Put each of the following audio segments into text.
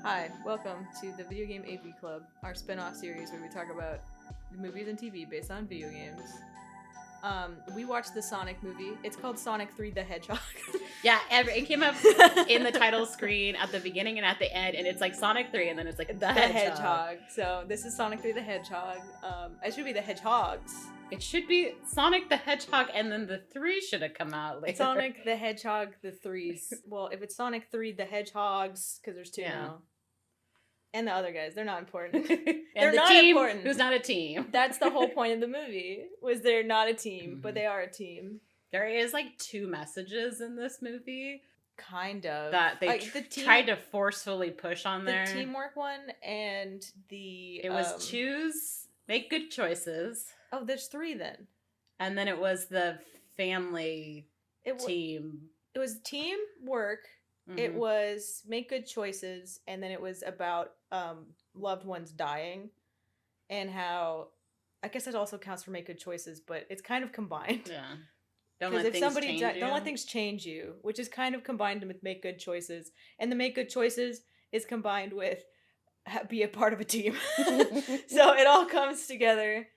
Hi, welcome to the Video Game AV Club, our spin-off series where we talk about movies and TV based on video games. We watched the Sonic movie. It's called Sonic 3 the Hedgehog. Yeah, it came up in the title screen at the beginning and at the end, and it's like Sonic 3, and then it's like the Hedgehog. So this is Sonic 3 the Hedgehog. It should be the Hedgehogs. It should be Sonic the Hedgehog, and then the 3 should have come out later. Sonic the Hedgehog, the 3s. Well, if it's Sonic 3 the Hedgehogs, because there's 2 now. And the other guys, they're not important. They're the not team important. Who's not a team. That's the whole point of the movie, was they're not a team, but they are a team. There is like 2 messages in this movie. Kind of. That they tried to forcefully push on there. The teamwork one and the... It was choose, make good choices. Oh, there's 3 then. And then it was the family team. It was teamwork. Mm-hmm. It was make good choices, and then it was about loved ones dying, and how I guess that also counts for make good choices, but it's kind of combined. Yeah, don't let things change you. Don't let things change you, which is kind of combined with make good choices, and the make good choices is combined with be a part of a team. So it all comes together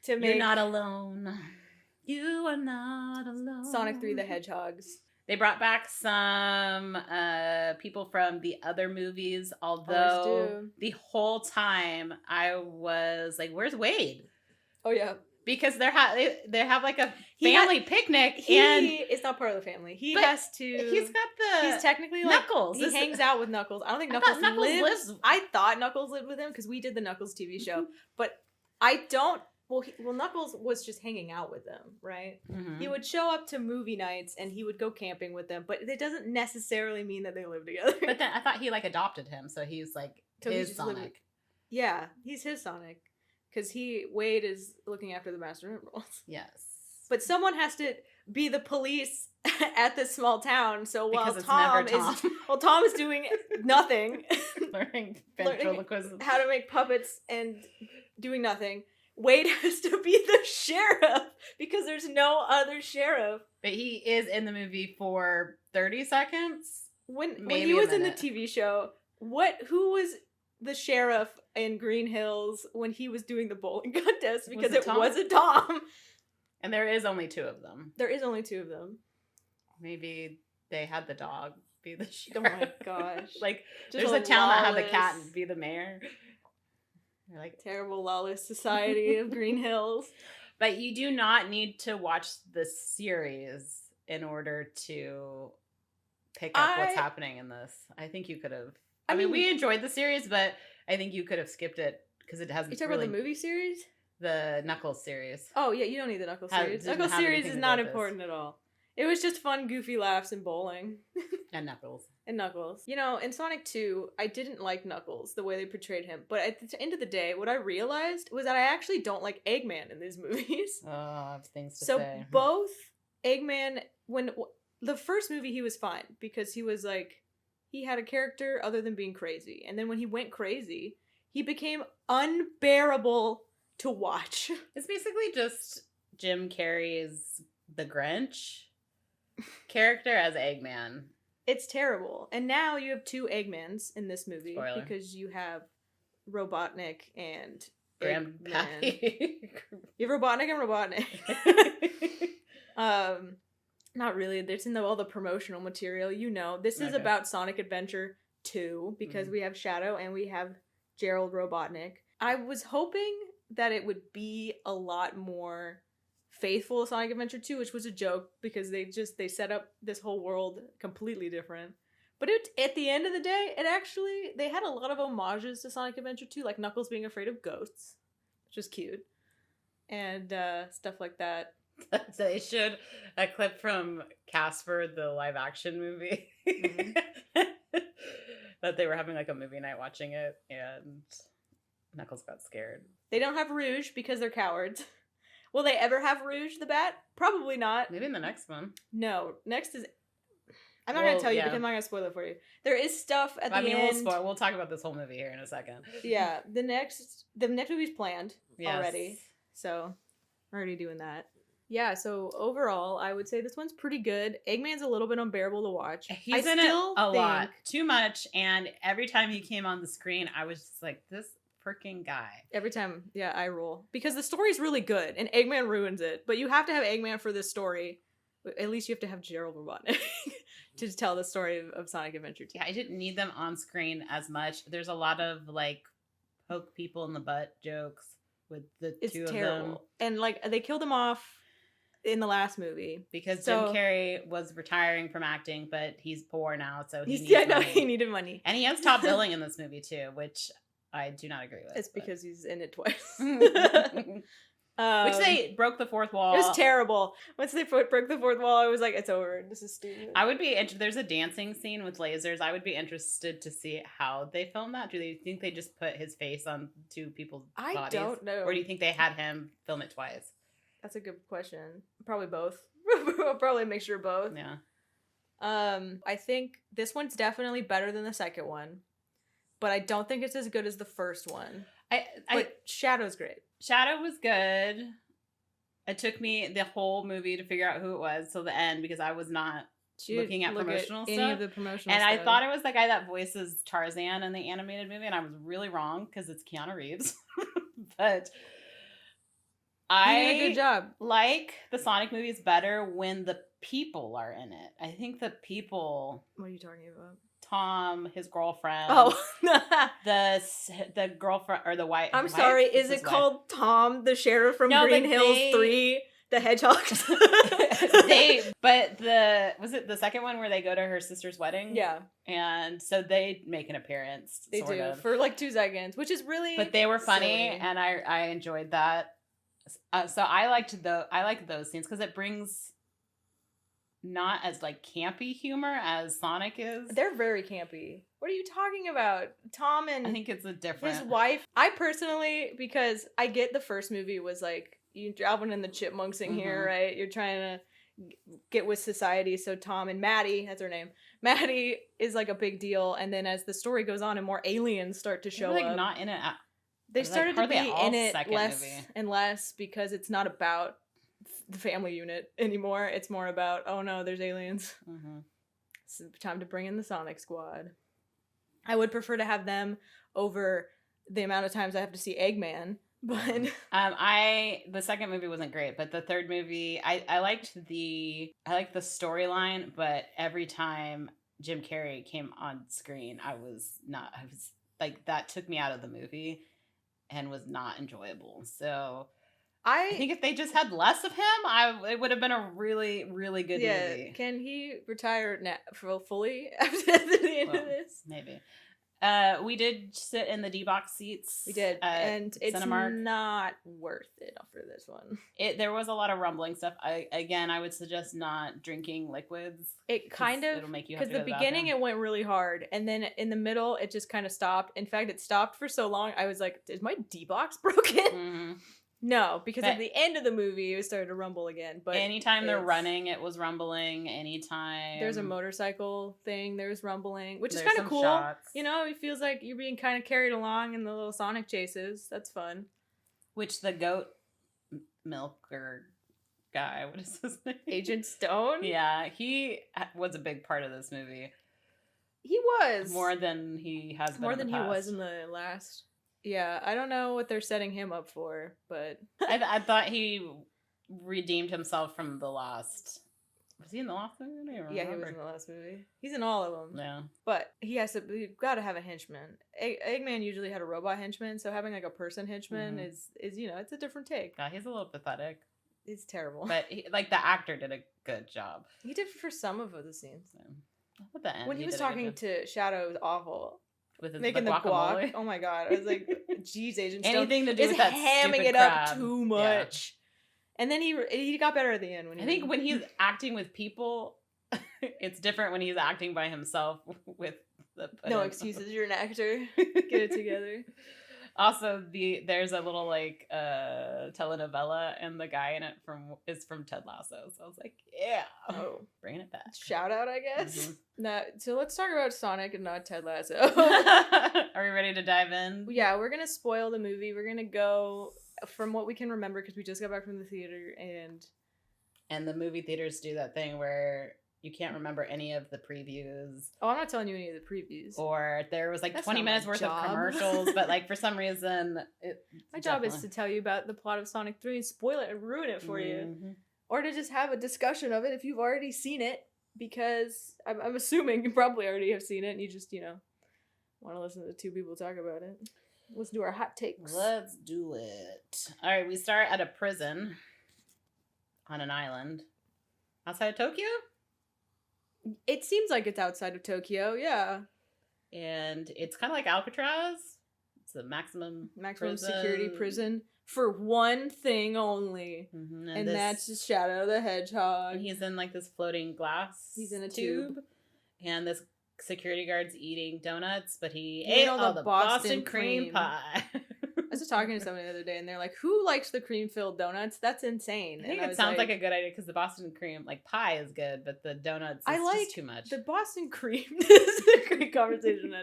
to make. You're not alone. You are not alone. Sonic 3 the Hedgehogs. They brought back some people from the other movies, although the whole time I was like, where's Wade? Oh, yeah. Because they have like a family picnic, and it's not part of the family. He's technically like, Knuckles. He hangs out with Knuckles. I don't think Knuckles lives. I thought Knuckles lived with him because we did the Knuckles TV show, but I don't. Well, Knuckles was just hanging out with them, right? Mm-hmm. He would show up to movie nights and he would go camping with them, but it doesn't necessarily mean that they live together. But then I thought he like adopted him, so he's like his Sonic. Yeah, he's his Sonic, because Wade is looking after the Master Emeralds. Yes, but someone has to be the police at this small town. So while Tom is doing nothing, learning ventriloquism, how to make puppets, and doing nothing. Wade has to be the sheriff because there's no other sheriff. But he is in the movie for 30 seconds. When he was in the TV show, who was the sheriff in Green Hills when he was doing the bowling contest? Because it was a Tom. And there is only 2 of them. There is only 2 of them. Maybe they had the dog be the sheriff. Oh my gosh. Like, there's a town that had the cat and be the mayor. They're like terrible lawless society of Green Hills. But you do not need to watch the series in order to pick up what's happening in this. I think you could have. I mean, we enjoyed the series, but I think you could have skipped it because it hasn't. You talking about the movie series? The Knuckles series. Oh yeah, you don't need the Knuckles series. Knuckles series is not important at all. It was just fun, goofy laughs and bowling. And Knuckles. And Knuckles. You know, in Sonic 2, I didn't like Knuckles, the way they portrayed him. But at the end of the day, what I realized was that I actually don't like Eggman in these movies. Oh, I have things to say. So both Eggman, when the first movie he was fine, because he was like, he had a character other than being crazy. And then when he went crazy, he became unbearable to watch. It's basically just Jim Carrey's The Grinch character as Eggman. It's terrible. And now you have 2 Eggmans in this movie. Spoiler. Because you have Robotnik and Grandpappy. You have Robotnik and Robotnik. Not really. There's all the promotional material. You know, this is about Sonic Adventure 2 because we have Shadow and we have Gerald Robotnik. I was hoping that it would be a lot more faithful to Sonic Adventure 2, which was a joke because they set up this whole world completely different. But at the end of the day, they had a lot of homages to Sonic Adventure 2, like Knuckles being afraid of ghosts, which was cute, and stuff like that. They showed a clip from Casper, the live action movie, that they were having like a movie night watching it, and Knuckles got scared. They don't have Rouge because they're cowards. Will they ever have Rouge the Bat? Probably not. Maybe in the next one. No. Next is... I'm not going to tell you because I'm not going to spoil it for you. There is stuff at the end... We'll talk about this whole movie here in a second. Yeah. The next movie's planned already. So, we're already doing that. Yeah, so overall, I would say this one's pretty good. Eggman's a little bit unbearable to watch. He's in it a lot. Too much. And every time he came on the screen, I was just like, this freaking guy. Every time, yeah, I roll. Because the story's really good, and Eggman ruins it. But you have to have Eggman for this story. At least you have to have Gerald Robotnik to tell the story of Sonic Adventure 2. Yeah, I didn't need them on screen as much. There's a lot of, like, poke people in the butt jokes with the two of them. And, like, they killed him off in the last movie. Because Jim Carrey was retiring from acting, but he's poor now, so he needs money. He needed money. And he has top billing in this movie, too, which I do not agree with. It's because he's in it twice. Which they broke the fourth wall. It was terrible. Once they broke the fourth wall, I was like, it's over. This is stupid. I would be there's a dancing scene with lasers. I would be interested to see how they filmed that. Do they think they just put his face on two people's bodies? I don't know. Or do you think they had him film it twice? That's a good question. Probably both. Probably a mixture of both. Yeah. I think this one's definitely better than the second one, but I don't think it's as good as the first one. But Shadow's great. Shadow was good. It took me the whole movie to figure out who it was till the end because I was not looking at promotional stuff. Any of the promotional stuff. I thought it was the guy that voices Tarzan in the animated movie, and I was really wrong because it's Keanu Reeves. But he did a good job. Like the Sonic movies better when the people are in it. I think the people. What are you talking about? Tom, his girlfriend. Oh, the girlfriend or the wife. I'm sorry. Is it called Tom, the sheriff from Green Hills 3, the Hedgehog? Was it the second one where they go to her sister's wedding? Yeah, and so they make an appearance. They do for like 2 seconds, which is really. But they were funny, silly. And I enjoyed that. So I like those scenes because it brings. Not as like campy humor as Sonic is. They're very campy. What are you talking about? Tom and I think it's a different. His wife. I personally, because I get the first movie was like you Alvin and the Chipmunks in here, right? You're trying to get with society. So Tom and Maddie, that's her name. Maddie is like a big deal, and then as the story goes on and more aliens start to show up, not in it. They started to be in it less and less because it's not about the family unit anymore. It's more about, oh no, there's aliens. It's time to bring in the Sonic Squad. I would prefer to have them over the amount of times I have to see Eggman, but the second movie wasn't great, but the third movie I liked the storyline, but every time Jim Carrey came on screen I was like, that took me out of the movie and was not enjoyable. So I think if they just had less of him, it would have been a really, really good movie. Can he retire fully after the end of this? Maybe. We did sit in the D-box seats. We did, and it's Cinemark. Not worth it for this one. There was a lot of rumbling stuff. I would suggest not drinking liquids. It kind of, it'll make you have to because the beginning it went really hard, and then in the middle it just kind of stopped. In fact, it stopped for so long I was like, is my D-box broken? Mm-hmm. No, because at the end of the movie, it started to rumble again. But anytime they're running, it was rumbling. Anytime there's a motorcycle thing, there's rumbling, which is kind of cool. Shots. You know, it feels like you're being kind of carried along in the little Sonic chases. That's fun. Which the goat milker guy, what is his name? Agent Stone? Yeah, he was a big part of this movie. He was. More than he has been More in the than past. He was in the last. Yeah, I don't know what they're setting him up for, but I thought he redeemed himself from the last. Was he in the last movie? Yeah, he was in the last movie. He's in all of them. Yeah, but we've got to have a henchman. Eggman usually had a robot henchman, so having like a person henchman is it's a different take. Yeah, he's a little pathetic. It's terrible, but the actor did a good job. He did for some of the scenes. Yeah. At the end, when he was talking to Shadow, it was awful. With his making the guac. Oh my god! I was like, "Geez, Agent Stone anything to do with that hamming it crab. Up too much." Yeah. And then he got better at the end. I think when he's acting with people, it's different when he's acting by himself with the. No excuses. You're an actor. Get it together. Also, there's a little like telenovela, and the guy in it is from Ted Lasso. So I was like, yeah, bringing it back. Shout out, I guess. Mm-hmm. So let's talk about Sonic and not Ted Lasso. Are we ready to dive in? Yeah, we're gonna spoil the movie. We're gonna go from what we can remember because we just got back from the theater, and And the movie theaters do that thing where you can't remember any of the previews. Oh, I'm not telling you any of the previews. Or there was like That's 20 not my minutes worth job. of commercials, but like for some reason, my job is to tell you about the plot of Sonic 3 and spoil it and ruin it for you. Or to just have a discussion of it if you've already seen it, because I'm assuming you probably already have seen it and you just, want to listen to two people talk about it. Let's do our hot takes. Let's do it. All right, we start at a prison on an island outside of Tokyo. It seems like it's outside of Tokyo, yeah. And it's kind of like Alcatraz. It's a maximum security prison for one thing only. Mm-hmm. And that's just Shadow the Hedgehog. And he's in like this floating glass. He's in a tube. And this security guard's eating donuts, but he ate all the Boston cream pie. I was just talking to someone the other day, and they're like, "Who likes the cream-filled donuts? That's insane." I think it sounds like a good idea because the Boston cream, like pie, is good, but the donuts is just too much. The Boston cream. This is a great conversation.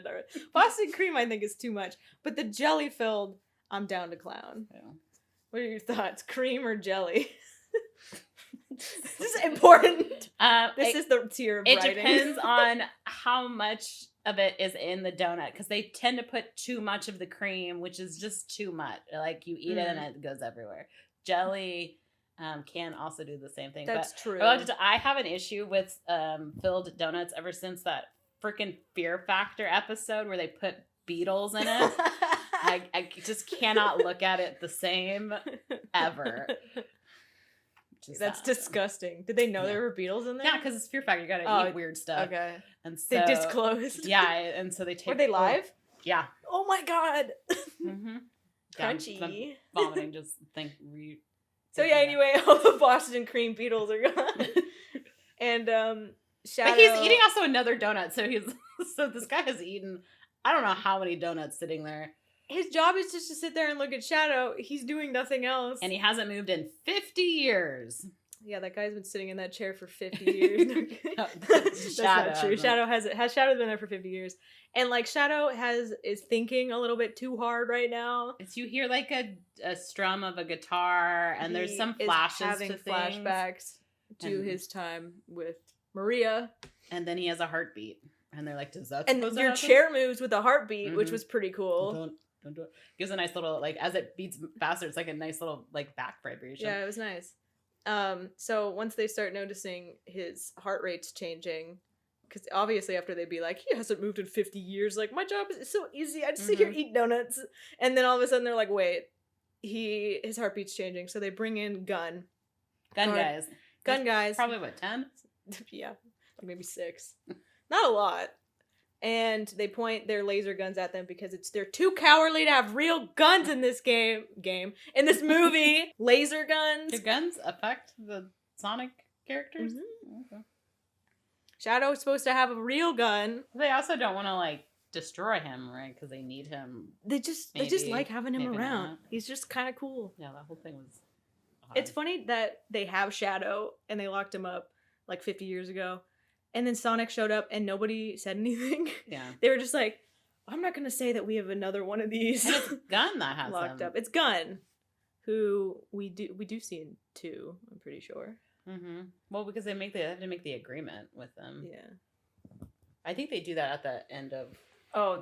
Boston cream, I think, is too much, but the jelly-filled, I'm down to clown. Yeah. What are your thoughts? Cream or jelly? This is important. This is the tier of writing. It depends on how much of it is in the donut, because they tend to put too much of the cream, which is just too much. Like you eat it and it goes everywhere. Jelly can also do the same thing. That's true. I have an issue with filled donuts ever since that freaking Fear Factor episode where they put beetles in it. I just cannot look at it the same ever. That's disgusting. Did they know there were beetles in there? Yeah, because it's Fear Factor. You gotta eat weird stuff. Okay. And so, they disclosed. Yeah, and so they take. Were they live? Yeah. Oh my god. Mm-hmm. Crunchy. Vomiting. Just think. So yeah. Anyway, all the Boston cream beetles are gone. And Shadow. But he's eating also another donut. So this guy has eaten. I don't know how many donuts sitting there. His job is just to sit there and look at Shadow. He's doing nothing else. And he hasn't moved in 50 years. Yeah, that guy's been sitting in that chair for 50 years. No, that's not true. Shadow has Shadow been there for 50 years. And like Shadow is thinking a little bit too hard right now. You hear like a strum of a guitar and there's some flashes having to flashbacks to his time with Maria. And then he has a heartbeat. And they're like, does that And your chair moves with a heartbeat, which was pretty cool. Don't do it. Gives a nice little, like, as it beats faster, it's like a nice little, like, back vibration. Yeah, it was nice. So once they start noticing his heart rate's changing, because obviously after they'd be like, he hasn't moved in 50 years, like, my job is so easy, I just sit here, eat donuts. And then all of a sudden they're like, wait, his heartbeat's changing. So they bring in Gun guys. Probably, what, 10? Yeah, maybe 6. Not a lot. And they point their laser guns at them because they're too cowardly to have real guns in this game. In this movie, laser guns. Do guns affect the Sonic characters? Mm-hmm. Okay. Shadow's supposed to have a real gun. They also don't want to like destroy him, right? Because they need him. They just like having him around. Not. He's just kind of cool. Yeah, that whole thing was odd. It's funny that they have Shadow and they locked him up like 50 years ago. And then Sonic showed up and nobody said anything. Yeah. They were just like, I'm not going to say that we have another one of these. And it's Gun that has locked up. It's Gun, who we do see in 2, I'm pretty sure. Mm-hmm. Well, because they have to make the agreement with them. Yeah. I think they do that at the end of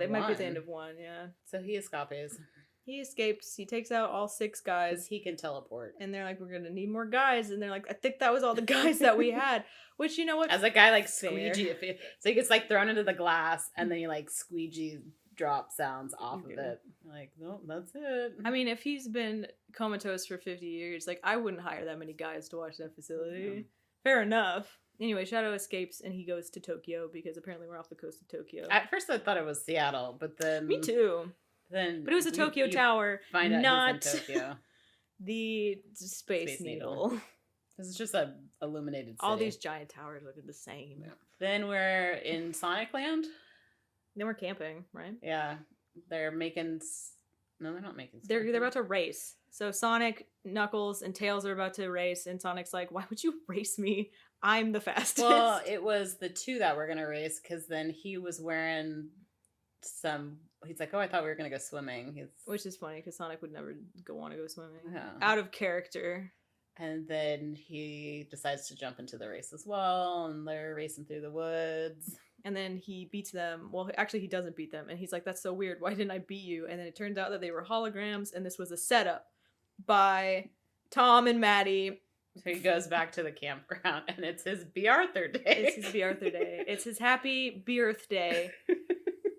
they might be at the end of 1, yeah. So he escapes. He escapes. He takes out all 6 guys. He can teleport. And they're like, we're going to need more guys. And they're like, I think that was all the guys that we had. Which, you know what? As a guy like squeegee. So he gets like thrown into the glass and then he like squeegee drop sounds off of it. Like, no, that's it. I mean, if he's been comatose for 50 years, like, I wouldn't hire that many guys to watch that facility. Mm-hmm. Fair enough. Anyway, Shadow escapes and he goes to Tokyo because apparently we're off the coast of Tokyo. At first I thought it was Seattle, but then... Me too. But it was a Tokyo Tower, not Tokyo. The Space Needle. This is just a illuminated city. All these giant towers look the same. Yeah. Then we're in Sonic Land. Then we're camping, right? Yeah. They're making... No, they're not making... They're about to race. So Sonic, Knuckles, and Tails are about to race, and Sonic's like, why would you race me? I'm the fastest. Well, it was the 2 that were going to race, because then he was wearing some... He's like, oh, I thought we were going to go swimming. Which is funny, because Sonic would never want to go swimming. Yeah. Out of character. And then he decides to jump into the race as well, and they're racing through the woods. And then he beats them. Well, actually, he doesn't beat them. And he's like, that's so weird. Why didn't I beat you? And then it turns out that they were holograms, and this was a setup by Tom and Maddie. So he goes back to the campground, and it's his B. Arthur Day. It's his B. Arthur Day. It's his happy B-Earth Day.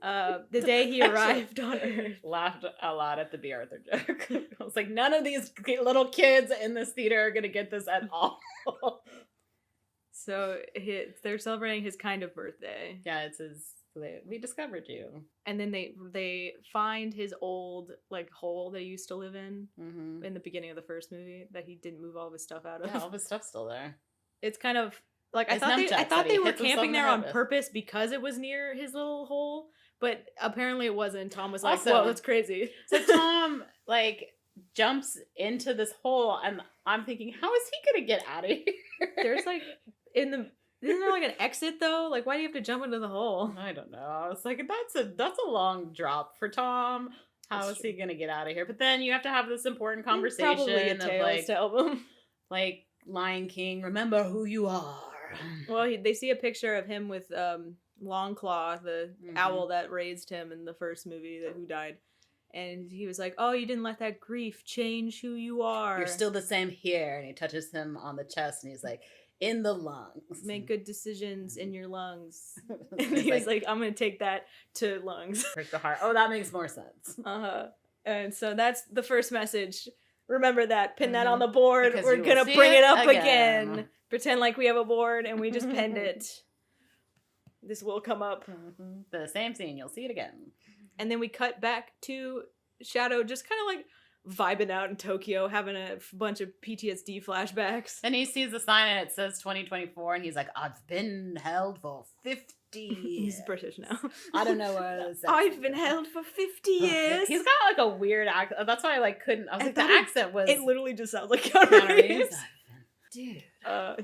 The day he arrived on Earth. Laughed a lot at the B. Arthur joke. I was like, none of these little kids in this theater are going to get this at all. So they're celebrating his kind of birthday. Yeah, it's his. We discovered you. And then they find his old hole that he used to live in in the beginning of the first movie that he didn't move all of his stuff out of. Yeah, all of his stuff's still there. It's kind of I thought they were camping there on purpose because it was near his little hole, but apparently it wasn't. Tom was like, also, "Whoa, that's crazy." So Tom jumps into this hole, and I'm thinking, how is he gonna get out of here? There's isn't there an exit though? Why do you have to jump into the hole? I don't know. I was like, that's a long drop for Tom. How is he gonna get out of here? But then you have to have this important conversation of to help him. Lion King, remember who you are. Well, they see a picture of him with Longclaw, the owl that raised him in the first movie who died. And he was like, oh, you didn't let that grief change who you are. You're still the same here. And he touches him on the chest, and he's like, in the lungs. Make good decisions in your lungs. And he was like, I'm going to take that to lungs. Hurt the heart. Oh, that makes more sense. Uh-huh. And so that's the first message. Remember that. Pin that on the board. Because we're going to bring it up again. Pretend like we have a board and we just pinned it. This will come up. The same scene. You'll see it again. And then we cut back to Shadow just kind of vibing out in Tokyo, having a bunch of PTSD flashbacks. And he sees the sign and it says 2024, and he's like, I've been held for 50 years. He's British now. I don't know what it is. I've been held for 50 years. He's got a weird accent. That's why I couldn't. I was like, the accent was. It literally just sounds like Keanu Reeves. Dude.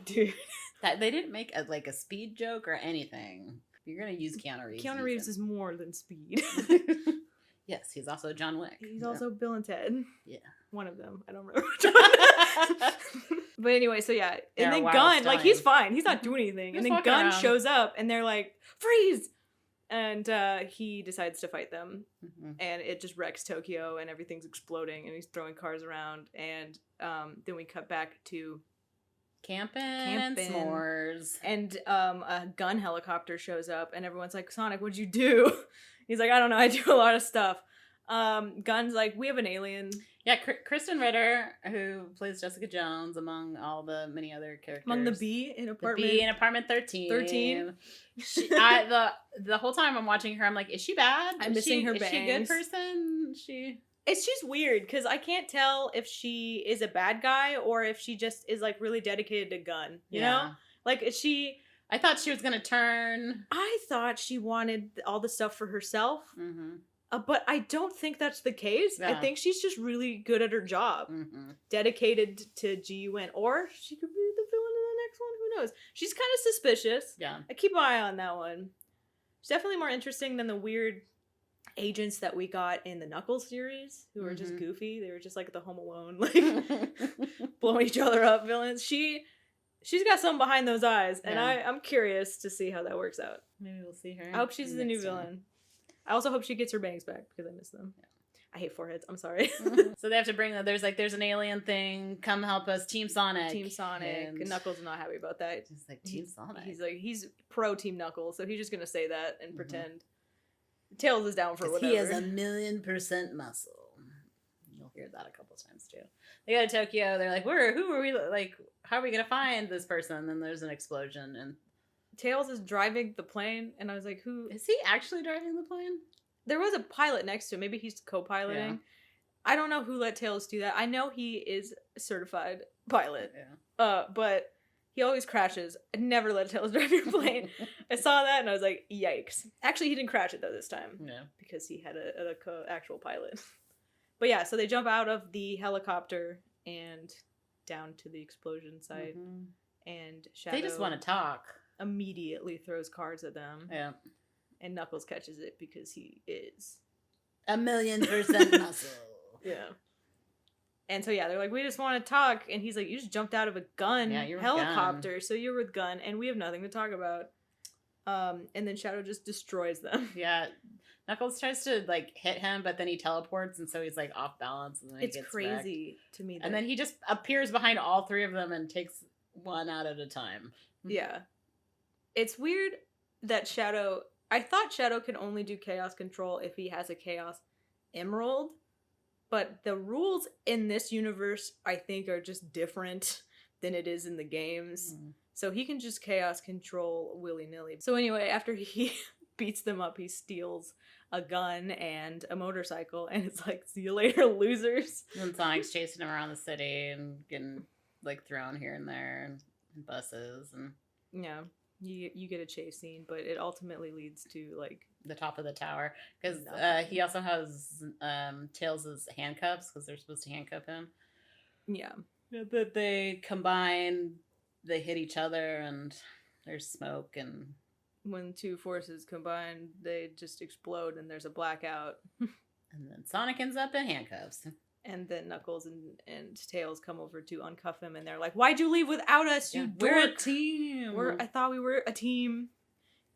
Dude. That they didn't make a speed joke or anything. You're gonna use Keanu Reeves. Keanu Reeves is more than speed. Yes, he's also John Wick. He's also Bill and Ted. Yeah. One of them. I don't remember which one. But anyway, so yeah. And then Gunn, he's fine. He's not doing anything. And then Gunn shows up and they're like, freeze! And he decides to fight them. And it just wrecks Tokyo and everything's exploding and he's throwing cars around. And then we cut back to camping and s'mores. And a gun helicopter shows up and everyone's like, Sonic, what'd you do? He's like, I don't know, I do a lot of stuff. Gunn's like, we have an alien. Yeah, Kristen Ritter, who plays Jessica Jones, among all the many other characters. Among the B in Apartment... The B in Apartment 13. 13? The whole time I'm watching her, I'm like, is she bad? I'm missing her bangs. Is she a good person? It's just weird, because I can't tell if she is a bad guy or if she just is, really, dedicated to Gunn. You know? Is she... I thought she was going to turn. I thought she wanted all the stuff for herself. But I don't think that's the case. Yeah. I think she's just really good at her job. Dedicated to GUN. Or she could be the villain in the next one. Who knows? She's kind of suspicious. Yeah. I keep my eye on that one. She's definitely more interesting than the weird agents that we got in the Knuckles series. Who were just goofy. They were just the Home Alone. Blowing each other up villains. She's got something behind those eyes, and I'm curious to see how that works out. Maybe we'll see her. I hope she's the new villain. I also hope she gets her bangs back, because I miss them. Yeah. I hate foreheads. I'm sorry. So they have to bring there's an alien thing. Come help us, Team Sonic. Team Sonic. And Knuckles is not happy about that. He's like, Team Sonic. He's pro Team Knuckles, so he's just going to say that and pretend. Tails is down for whatever. He has 1,000,000% muscle. You'll hear that a couple times, too. They go to Tokyo. They're like, who are we, how are we going to find this person? And then there's an explosion, and Tails is driving the plane, and I was like, who? Is he actually driving the plane? There was a pilot next to him. Maybe he's co-piloting. Yeah. I don't know who let Tails do that. I know he is a certified pilot. Yeah. But he always crashes. I never let Tails drive your plane. I saw that, and I was like, yikes. Actually, he didn't crash it, though, this time. Yeah. Because he had an actual pilot. But yeah, so they jump out of the helicopter and down to the explosion site. And Shadow... They just want to talk. Immediately throws cards at them. Yeah. And Knuckles catches it because he is 1,000,000% muscle. Yeah. And so yeah, they're like, we just want to talk, and he's like, you just jumped out of a gun helicopter, so you're with gun, and we have nothing to talk about. And then Shadow just destroys them. Yeah, Knuckles tries to like hit him, but then he teleports, and so he's like off balance, and then it's he gets crazy wrecked. To me. And then he just appears behind all three of them and takes one out at a time. Yeah, it's weird that Shadow. I thought Shadow can only do chaos control if he has a chaos emerald. But the rules in this universe, I think, are just different than it is in the games. So he can just chaos control willy-nilly. So anyway, after he beats them up, he steals a gun and a motorcycle, and it's like, see you later, losers. And Sonic's chasing him around the city and getting like thrown here and there and buses and yeah. You get a chase scene, but it ultimately leads to like the top of the tower because he also has Tails' handcuffs because they're supposed to handcuff him. Yeah, but they combine, they hit each other, and there's smoke. And when two forces combine, they just explode, and there's a blackout. And then Sonic ends up in handcuffs. And then Knuckles and Tails come over to uncuff him, and they're like, "Why'd you leave without us, you dork? We're a team. I thought we were a team."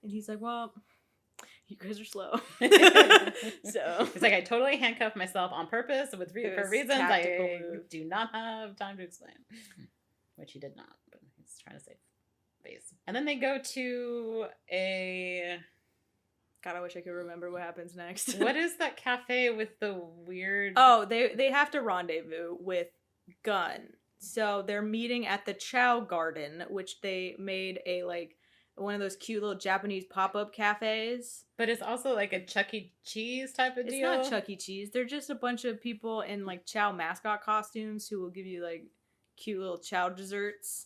And he's like, "Well, you guys are slow." So he's like, "I totally handcuffed myself on purpose for reasons I do not have time to explain." Which he did not, but he's trying to save face. And then they go to a... God, I wish I could remember what happens next. What is that cafe with the weird... Oh, they have to rendezvous with Gun. So they're meeting at the Chow Garden, which they made a, like, one of those cute little Japanese pop-up cafes. But it's also like a Chuck E. Cheese type of deal. It's not Chuck E. Cheese. They're just a bunch of people in, like, Chow mascot costumes who will give you, like, cute little Chow desserts.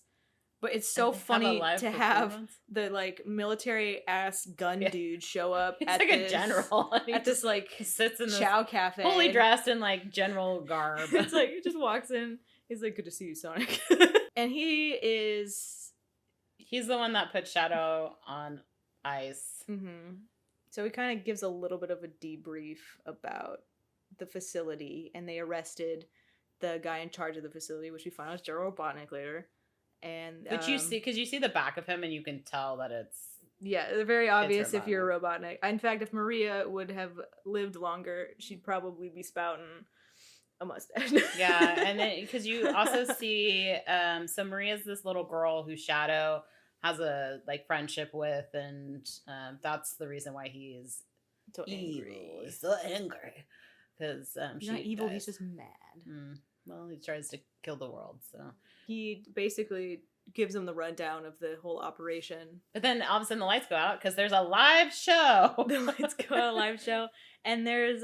But it's so funny to have the, like, military-ass gun dude show up at like this, a general. At this, like, sits in Chow cafe. Fully dressed in, like, general garb. It's like, he just walks in. He's like, good to see you, Sonic. And he's the one that put Shadow on ice. Mm-hmm. So he kind of gives a little bit of a debrief about the facility. And they arrested the guy in charge of the facility, which we find out is Gerald Robotnik later. And but you see, because you see the back of him and you can tell that it's... Yeah, they're very obvious if you're a Robotnik. In fact, if Maria would have lived longer, she'd probably be spouting a mustache. Yeah, and then because you also see, so Maria's this little girl who Shadow has a, like, friendship with, and that's the reason why he's so angry. He's so angry. Because he's not evil, he's just mad. Well, he tries to kill the world, so... He basically gives them the rundown of the whole operation. But then all of a sudden the lights go out because there's a live show. The lights go out, live show. And there's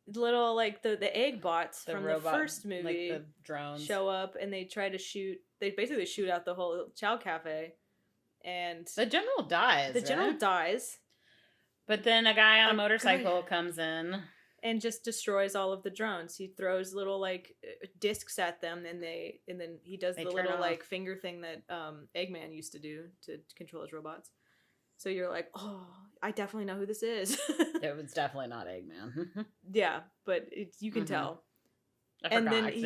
little, like, the egg bots from robot, the first movie. Like the drones. Show up and they try to shoot. They basically shoot out the whole Chow Cafe. And the general dies. The general dies. But then a guy on a motorcycle comes in. And just destroys all of the drones. He throws little, like, discs at them, and then he does the little, like, finger thing that Eggman used to do to control his robots. So you're like, oh, I definitely know who this is. It was definitely not Eggman. Yeah, but you can tell. I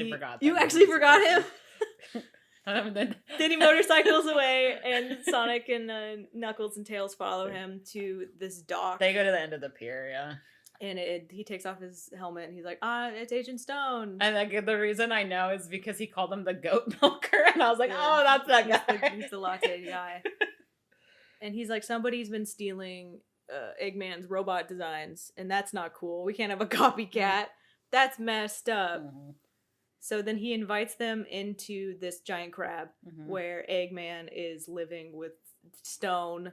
forgot. You actually forgot him? Then he motorcycles away, and Sonic and Knuckles and Tails follow him to this dock. They go to the end of the pier, yeah. And he takes off his helmet and he's like, it's Agent Stone. And like, the reason I know is because he called him the goat milker. And I was like, oh, that's that guy. He's the latte guy. And he's like, somebody's been stealing Eggman's robot designs. And that's not cool. We can't have a copycat. That's messed up. Mm-hmm. So then he invites them into this giant crab where Eggman is living with Stone,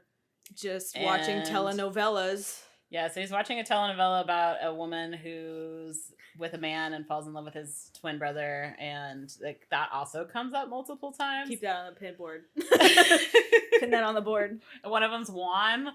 just watching telenovelas. Yeah, so he's watching a telenovela about a woman who's with a man and falls in love with his twin brother, and like that also comes up multiple times. Keep that on the pin board. Pin that on the board. One of them's Juan,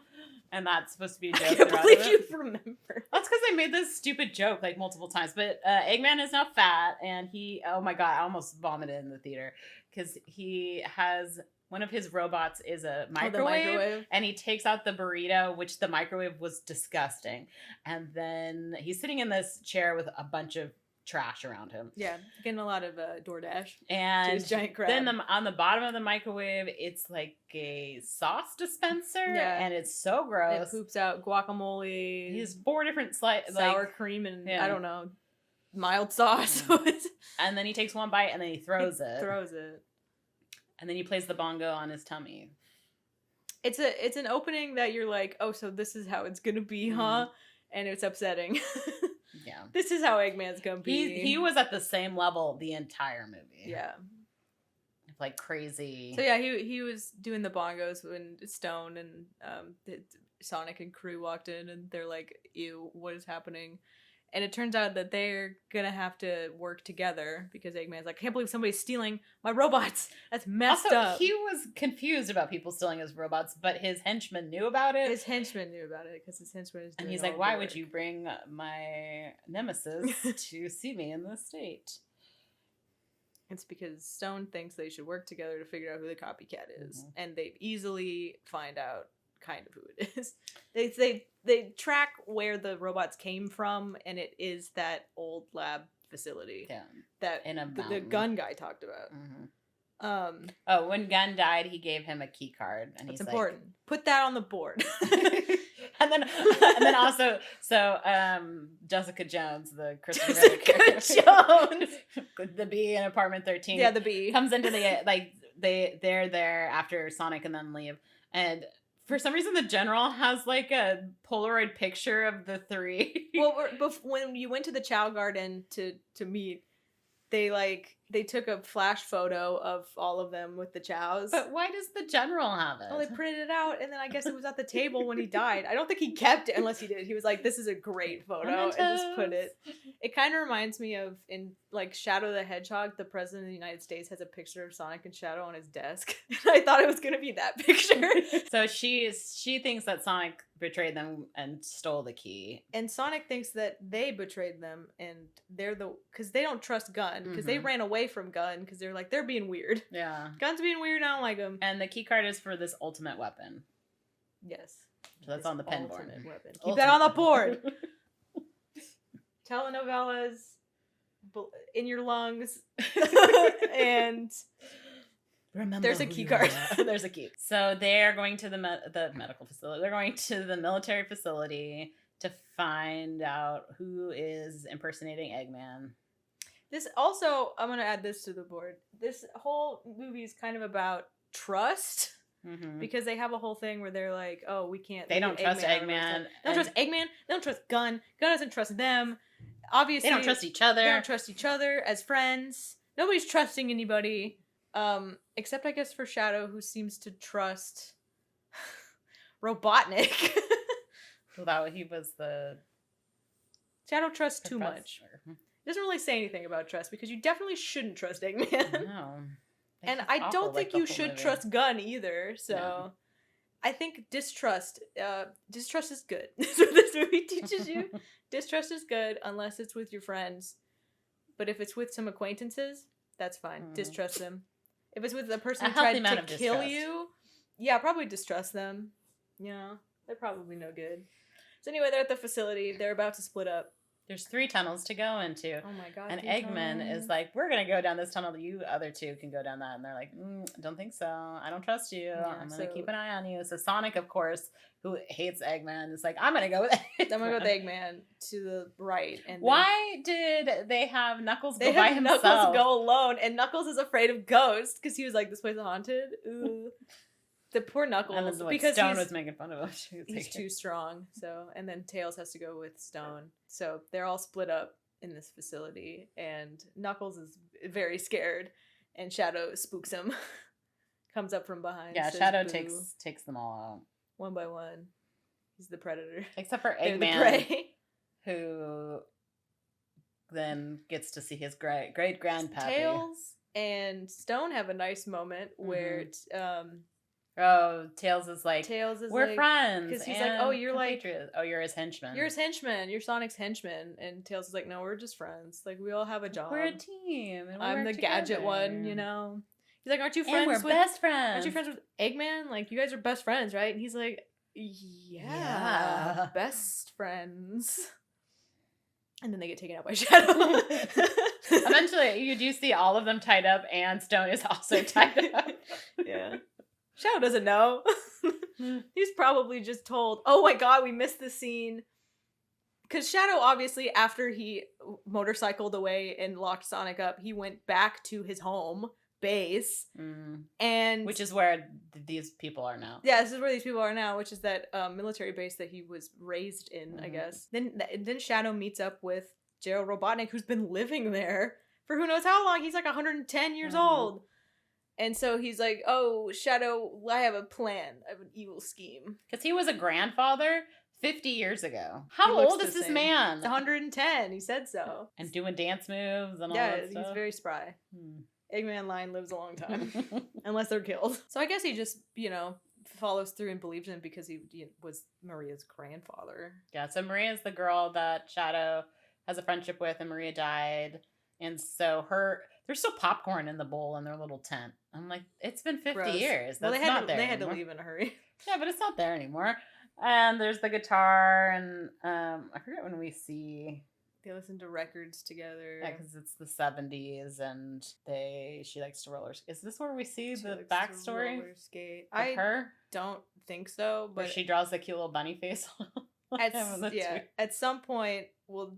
and that's supposed to be a joke. I can't believe you remember. That's because I made this stupid joke like multiple times. But Eggman is now fat, and oh my god, I almost vomited in the theater because he has... One of his robots is a microwave, and he takes out the burrito, which the microwave was disgusting. And then he's sitting in this chair with a bunch of trash around him. Yeah, getting a lot of DoorDash. And to his giant crab. then on the bottom of the microwave, it's like a sauce dispenser, and it's so gross. It poops out guacamole. He has 4 different sour cream and I don't know, mild sauce. And then he takes one bite and then he throws it. And then he plays the bongo on his tummy. It's an opening that you're like, oh, so this is how it's gonna be, huh? And it's upsetting. Yeah. This is how Eggman's gonna be. He was at the same level the entire movie. Yeah. Like crazy. So yeah, he was doing the bongos when Stone and Sonic and crew walked in, and they're like, ew, what is happening? And it turns out that they're gonna have to work together because Eggman's like, I can't believe somebody's stealing my robots. That's messed up. He was confused about people stealing his robots, but his henchmen knew about it. His henchmen knew about it because his henchman is doing and he's like, why would you bring my nemesis to see me in this state? It's because Stone thinks they should work together to figure out who the copycat is. And they easily find out kind of who it is. They track where the robots came from, and it is that old lab facility that the gun guy talk about. When Gunn died, he gave him a key card, and that's important. Like, put that on the board. and then also, Jessica Jones, the Jessica Jones, the bee in Apartment 13. Yeah, the bee comes into the they're there after Sonic and then leave, and for some reason the general has like a Polaroid picture of the 3. Well, when you went to the Chow Garden to meet, they took a flash photo of all of them with the Chows. But why does the general have it? Well, they printed it out, and then I guess it was at the table when he died. I don't think he kept it unless he did. He was like, this is a great photo, and just put it. It kind of reminds me of, in like Shadow the Hedgehog, the president of the United States has a picture of Sonic and Shadow on his desk. And I thought it was going to be that picture. So she thinks that Sonic betrayed them and stole the key. And Sonic thinks that they betrayed them, and because they don't trust Gunn, because they ran away from Gunn, because they're like, they're being weird. Yeah. Gunn's being weird, I don't like him. And the key card is for this ultimate weapon. Yes. So that's on the pen board. Keep that on the board. Telenovelas in your lungs. And remember, there's a key card. There's a key. So they're going to the medical facility. They're going to the military facility to find out who is impersonating Eggman. This also, I'm going to add this to the board. This whole movie is kind of about trust. Because they have a whole thing where they're like, oh, we can't. They don't trust Eggman. They don't trust Eggman. They don't trust Gunn. Gunn doesn't trust them. Obviously, they don't trust each other. They don't trust each other as friends. Nobody's trusting anybody. Except I guess for Shadow, who seems to trust Robotnik. Well, he was the Shadow trusts too much. He doesn't really say anything about trust because you definitely shouldn't trust Eggman. No. And I don't think you should trust Gunn either. So no. I think distrust is good. That's what this movie teaches you. Distrust is good unless it's with your friends. But if it's with some acquaintances, that's fine. Distrust them. If it's with the person who tried to kill you, yeah, probably distrust them. Yeah, they're probably no good. So anyway, they're at the facility. They're about to split up. There's 3 tunnels to go into. Oh my god. And Eggman is like, we're going to go down this tunnel. You other 2 can go down that. And they're like, don't think so. I don't trust you. Yeah, I'm going to keep an eye on you. So Sonic, of course, who hates Eggman, is like, I'm going to go with Eggman. I'm going to go with Eggman to the right. And why did they have Knuckles go by himself? Knuckles go alone. And Knuckles is afraid of ghosts because he was like, this place is haunted. Ooh. The poor Knuckles, and because Stone was making fun of him. He's too strong. So, and then Tails has to go with Stone. So they're all split up in this facility, and Knuckles is very scared, and Shadow spooks him. Comes up from behind. Yeah, says, Shadow boo. takes them all out one by one. He's the predator, except for Eggman, who then gets to see his great grandpappy. Tails and Stone have a nice moment where Tails is like, we're friends. Because he's like, oh, you're like, you're his henchman. You're his henchman. You're Sonic's henchman. And Tails is like, no, we're just friends. Like, we all have a job. We're a team. And I'm the gadget one, you know. He's like, aren't you friends? And we're best friends. Aren't you friends with Eggman? Like, you guys are best friends, right? And he's like, yeah. Best friends. And then they get taken out by Shadow. Eventually, you do see all of them tied up, and Stone is also tied up. Yeah. Shadow doesn't know. He's probably just told, oh my god, we missed this scene. Because Shadow, obviously, after he motorcycled away and locked Sonic up, he went back to his home base. And which is where these people are now. Yeah, this is where these people are now, which is that military base that he was raised in, I guess. Then Shadow meets up with Gerald Robotnik, who's been living there for who knows how long. He's like 110 years old. And so he's like, oh, Shadow, I have a plan. I have an evil scheme. Because he was a grandfather 50 years ago. How old is this man? He's 110. He said so. And doing dance moves and all that stuff. Yeah, he's very spry. Eggman line lives a long time. Unless they're killed. So I guess he just, follows through and believes in him because he was Maria's grandfather. Yeah, so Maria's the girl that Shadow has a friendship with, and Maria died. And so there's still popcorn in the bowl in their little tent. I'm like, it's been 50 years. That's not there. They had to leave in a hurry. Yeah, but it's not there anymore. And there's the guitar, and I forget when we see. They listen to records together. Yeah, because it's the 70s, and she likes to roller skate. Is this where we see the backstory? Roller skate. I don't think so, but where she draws the cute little bunny face. At some point, we'll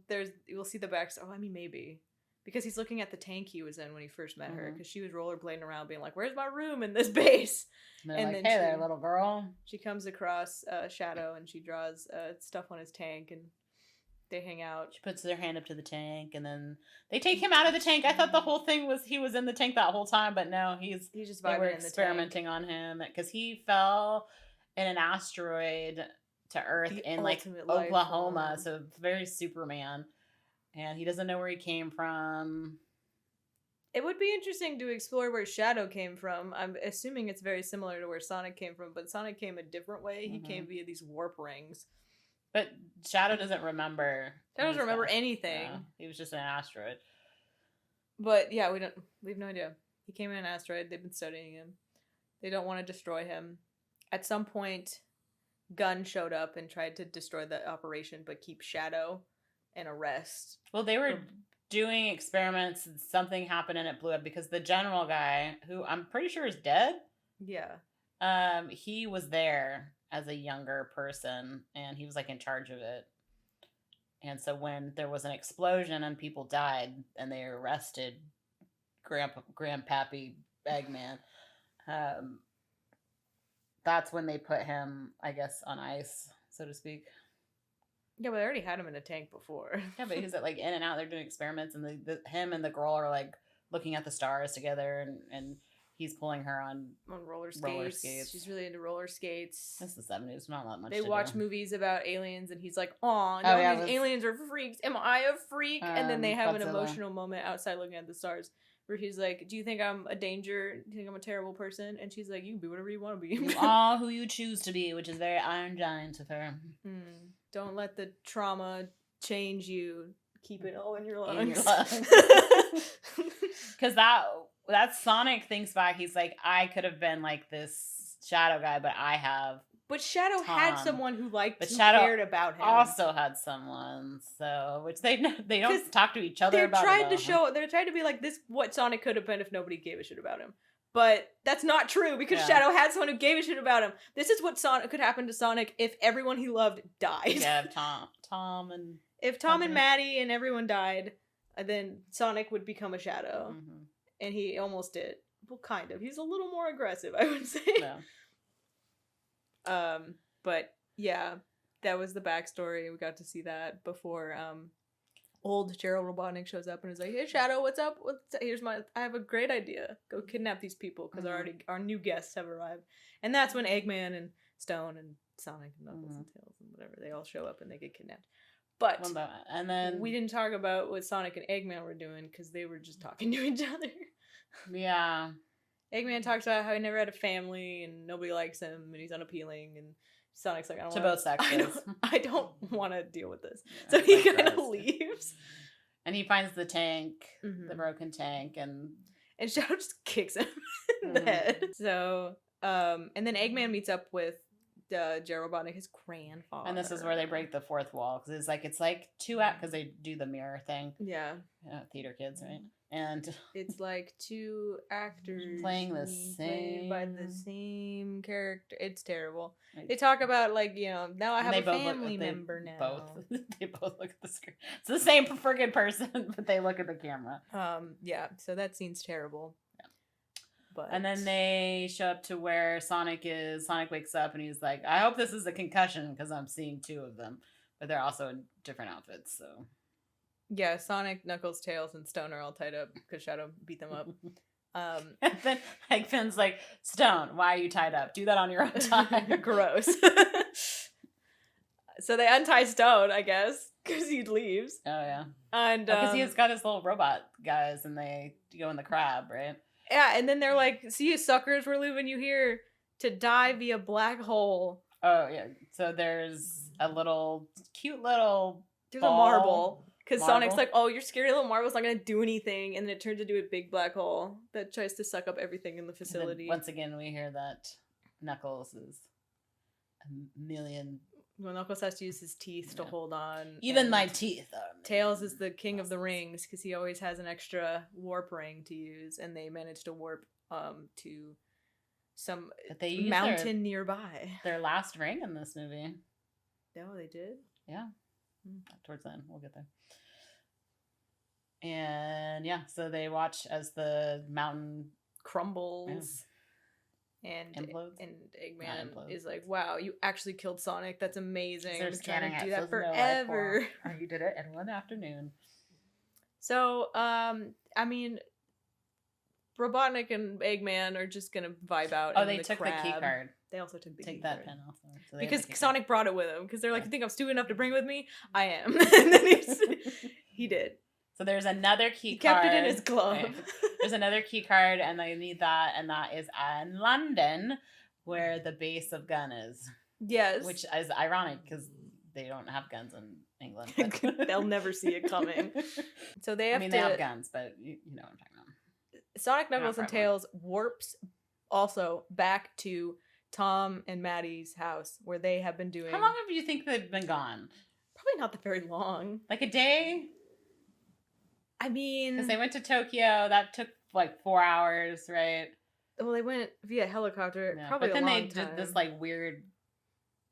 see the backstory. Oh, I mean, maybe. Because he's looking at the tank he was in when he first met her, because she was rollerblading around being like, where's my room in this base? And then hey there, little girl. She comes across Shadow, and she draws stuff on his tank, and they hang out. She puts their hand up to the tank, and then they take him out of the tank. I thought the whole thing was he was in the tank that whole time, but no, he's just they were experimenting on him because he fell in an asteroid to Earth in like Oklahoma, so it's very Superman. And he doesn't know where he came from. It would be interesting to explore where Shadow came from. I'm assuming it's very similar to where Sonic came from, but Sonic came a different way. He came via these warp rings. But Shadow doesn't remember. Shadow doesn't remember anything. Yeah, he was just an asteroid. But yeah, we have no idea. He came in an asteroid. They've been studying him. They don't want to destroy him. At some point, Gunn showed up and tried to destroy the operation, but keep Shadow and arrest. Well, they were doing experiments and something happened and it blew up because the general guy, who I'm pretty sure is dead. Yeah. He was there as a younger person and he was like in charge of it. And so when there was an explosion and people died and they arrested Grandpappy Eggman, that's when they put him, I guess, on ice, so to speak. Yeah, but they already had him in a tank before. Yeah, but he's like in and out. They're doing experiments, and him and the girl are like looking at the stars together, and he's pulling her on roller skates. She's really into roller skates. It's the 70s, not that much. They watch movies about aliens, and he's like, "Aw, no, these aliens are freaks. Am I a freak?" And then they have an emotional moment outside looking at the stars. Where he's like, do you think I'm a danger? Do you think I'm a terrible person? And she's like, you can be whatever you want to be. You are who you choose to be, which is very Iron Giant of her. Don't let the trauma change you. Keep it all in your lungs. Because that Sonic thinks back, he's like, I could have been like this Shadow guy, but I have. But Shadow had someone who cared about him. Also had someone, so which they don't talk to each other about. They're trying to be like this. What Sonic could have been if nobody gave a shit about him, but that's not true because Shadow had someone who gave a shit about him. This is what could happen to Sonic if everyone he loved died. Yeah, Tom and Maddie and everyone died, then Sonic would become a Shadow, and he almost did. Well, kind of. He's a little more aggressive, I would say. Yeah. But yeah, that was the backstory. We got to see that before old Gerald Robotnik shows up and is like, "Hey Shadow, what's up? I have a great idea. Go kidnap these people because our new guests have arrived." And that's when Eggman and Stone and Sonic and Knuckles and Tails and whatever, they all show up and they get kidnapped. But and then we didn't talk about what Sonic and Eggman were doing because they were just talking to each other. Yeah. Eggman talks about how he never had a family and nobody likes him and he's unappealing, and Sonic's like, both sexes. I don't want to deal with this. Yeah, so he kind of leaves. And he finds the tank, the broken tank, and Shadow just kicks him in the head. So, and then Eggman meets up with Gerald Robotnik, his grandfather. And this is where they break the fourth wall because it's like 2 act because they do the mirror thing. Yeah. Theater kids, right? And it's like 2 actors playing by the same character. It's terrible. They talk about like, now I have a family member now. They both look at the screen. It's the same friggin' person, but they look at the camera. Yeah. So that scene's terrible. And then they show up to where Sonic is. Sonic wakes up and he's like, I hope this is a concussion because I'm seeing 2 of them. But they're also in different outfits, so. Yeah, Sonic, Knuckles, Tails, and Stone are all tied up because Shadow beat them up. And then Eggman's like, Stone, why are you tied up? Do that on your own time. Gross. So they untie Stone, I guess, because he leaves. Oh, yeah. And because he's got his little robot guys and they go in the crab, right? Yeah, and then they're like, see you suckers, we're leaving you here to die via black hole. Oh, yeah. So there's a cute little There's ball. A marble. Because Sonic's like, oh, your scary little marble's not going to do anything. And then it turns into a big black hole that tries to suck up everything in the facility. Once again, we hear that Knuckles is a million. Well, Knuckles has to use his teeth to hold on. Even my teeth are. Tails is the king of the rings because he always has an extra warp ring to use, and they managed to warp to some mountain nearby. Their last ring in this movie. No, they did? Yeah. Towards the end. We'll get there. And yeah, so they watch as the mountain crumbles. And implodes. And Eggman is like, wow, you actually killed Sonic. That's amazing. They're trying to do that forever. You did it in one afternoon. So, I mean, Robotnik and Eggman are just gonna vibe out. Oh, they took the key card. They also took the key that card. pen off. So because Sonic brought it with him. Because they're like, you think I'm stupid enough to bring it with me? I am. And then he did. So there's another key card. He kept it in his glove. Right. There's another key card, and they need that, and that is in London, where the base of Gun is. Yes. Which is ironic, because they don't have guns in England. They'll never see it coming. So they have they have guns, but you know what I'm talking about. Sonic, Knuckles, and Tails warps also back to Tom and Maddie's house, where they have been doing... How long do you think they've been gone? Probably not that very long. Like a day? I mean... Because they went to Tokyo. That took like 4 hours, right? Well, they went via helicopter. Yeah, probably but then a long they time. did this like weird...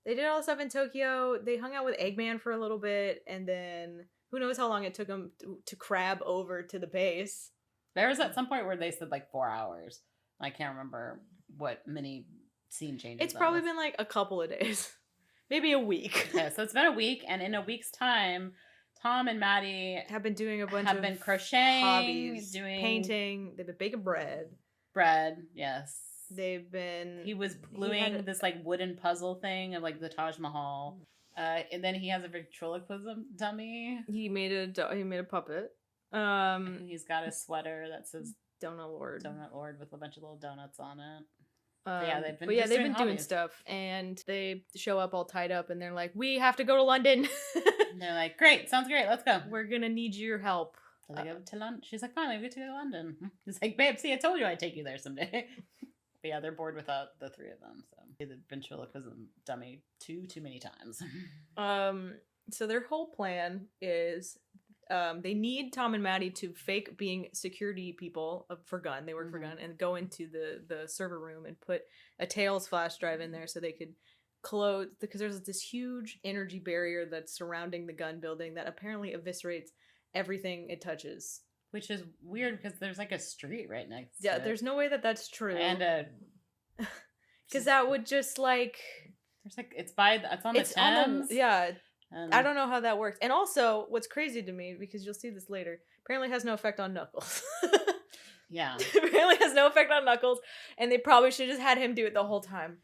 They did all the stuff in Tokyo. They hung out with Eggman for a little bit. And then who knows how long it took them to crab over to the base. There was at some point where they said like 4 hours. I can't remember what many scene changes. It's probably been like a couple of days. Maybe a week. Okay, so it's been a week. And in a week's time... Tom and Maddie have been doing a bunch have of been crocheting, hobbies, painting. They've been baking bread. Yes. They've been. He was gluing this like wooden puzzle thing of like the Taj Mahal, and then he has a ventriloquism dummy. He made a puppet. He's got a sweater that says Donut Lord. Donut Lord with a bunch of little donuts on it. They've been doing stuff, and they show up all tied up, and they're like, "We have to go to London." And they're like, "Great, sounds great. Let's go. We're gonna need your help." So they go to London. She's like, "Fine, we get to go to London." He's like, "Babe, see, I told you I'd take you there someday." But yeah, they're bored without the 3 of them. So the ventriloquism dummy too many times. So their whole plan is. They need Tom and Maddie to fake being security people for Gun. They work for Gun, and go into the server room and put a Tails flash drive in there so they could close, because there's this huge energy barrier that's surrounding the Gun building that apparently eviscerates everything it touches. Which is weird because there's like a street right next to it. There's no way that that's true. And because that would just like... There's like, it's on the Thames. I don't know how that works. And also, what's crazy to me, because you'll see this later, apparently has no effect on Knuckles. Yeah. Apparently has no effect on Knuckles, and they probably should have just had him do it the whole time.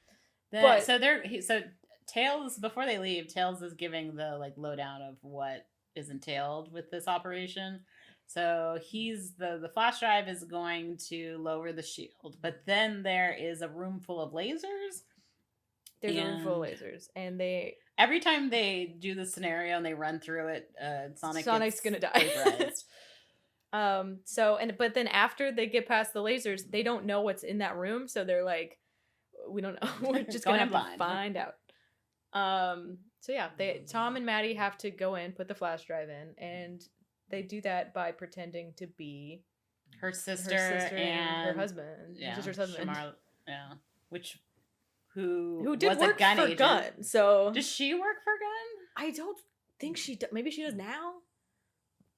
So Tails, before they leave, Tails is giving the like lowdown of what is entailed with this operation. So the flash drive is going to lower the shield, but then there is a room full of lasers. There's a room full of lasers, and every time they do the scenario and they run through it, Sonic's gonna die. But then after they get past the lasers, they don't know what's in that room, so they're like, we don't know. We're just gonna have to find out. So yeah, Tom and Maddie have to go in, put the flash drive in, and they do that by pretending to be her sister and her husband. Yeah, her sister's husband. Yeah. Who did was work a gun for agent. Gun. So does she work for Gun? I don't think she does. Maybe she does now.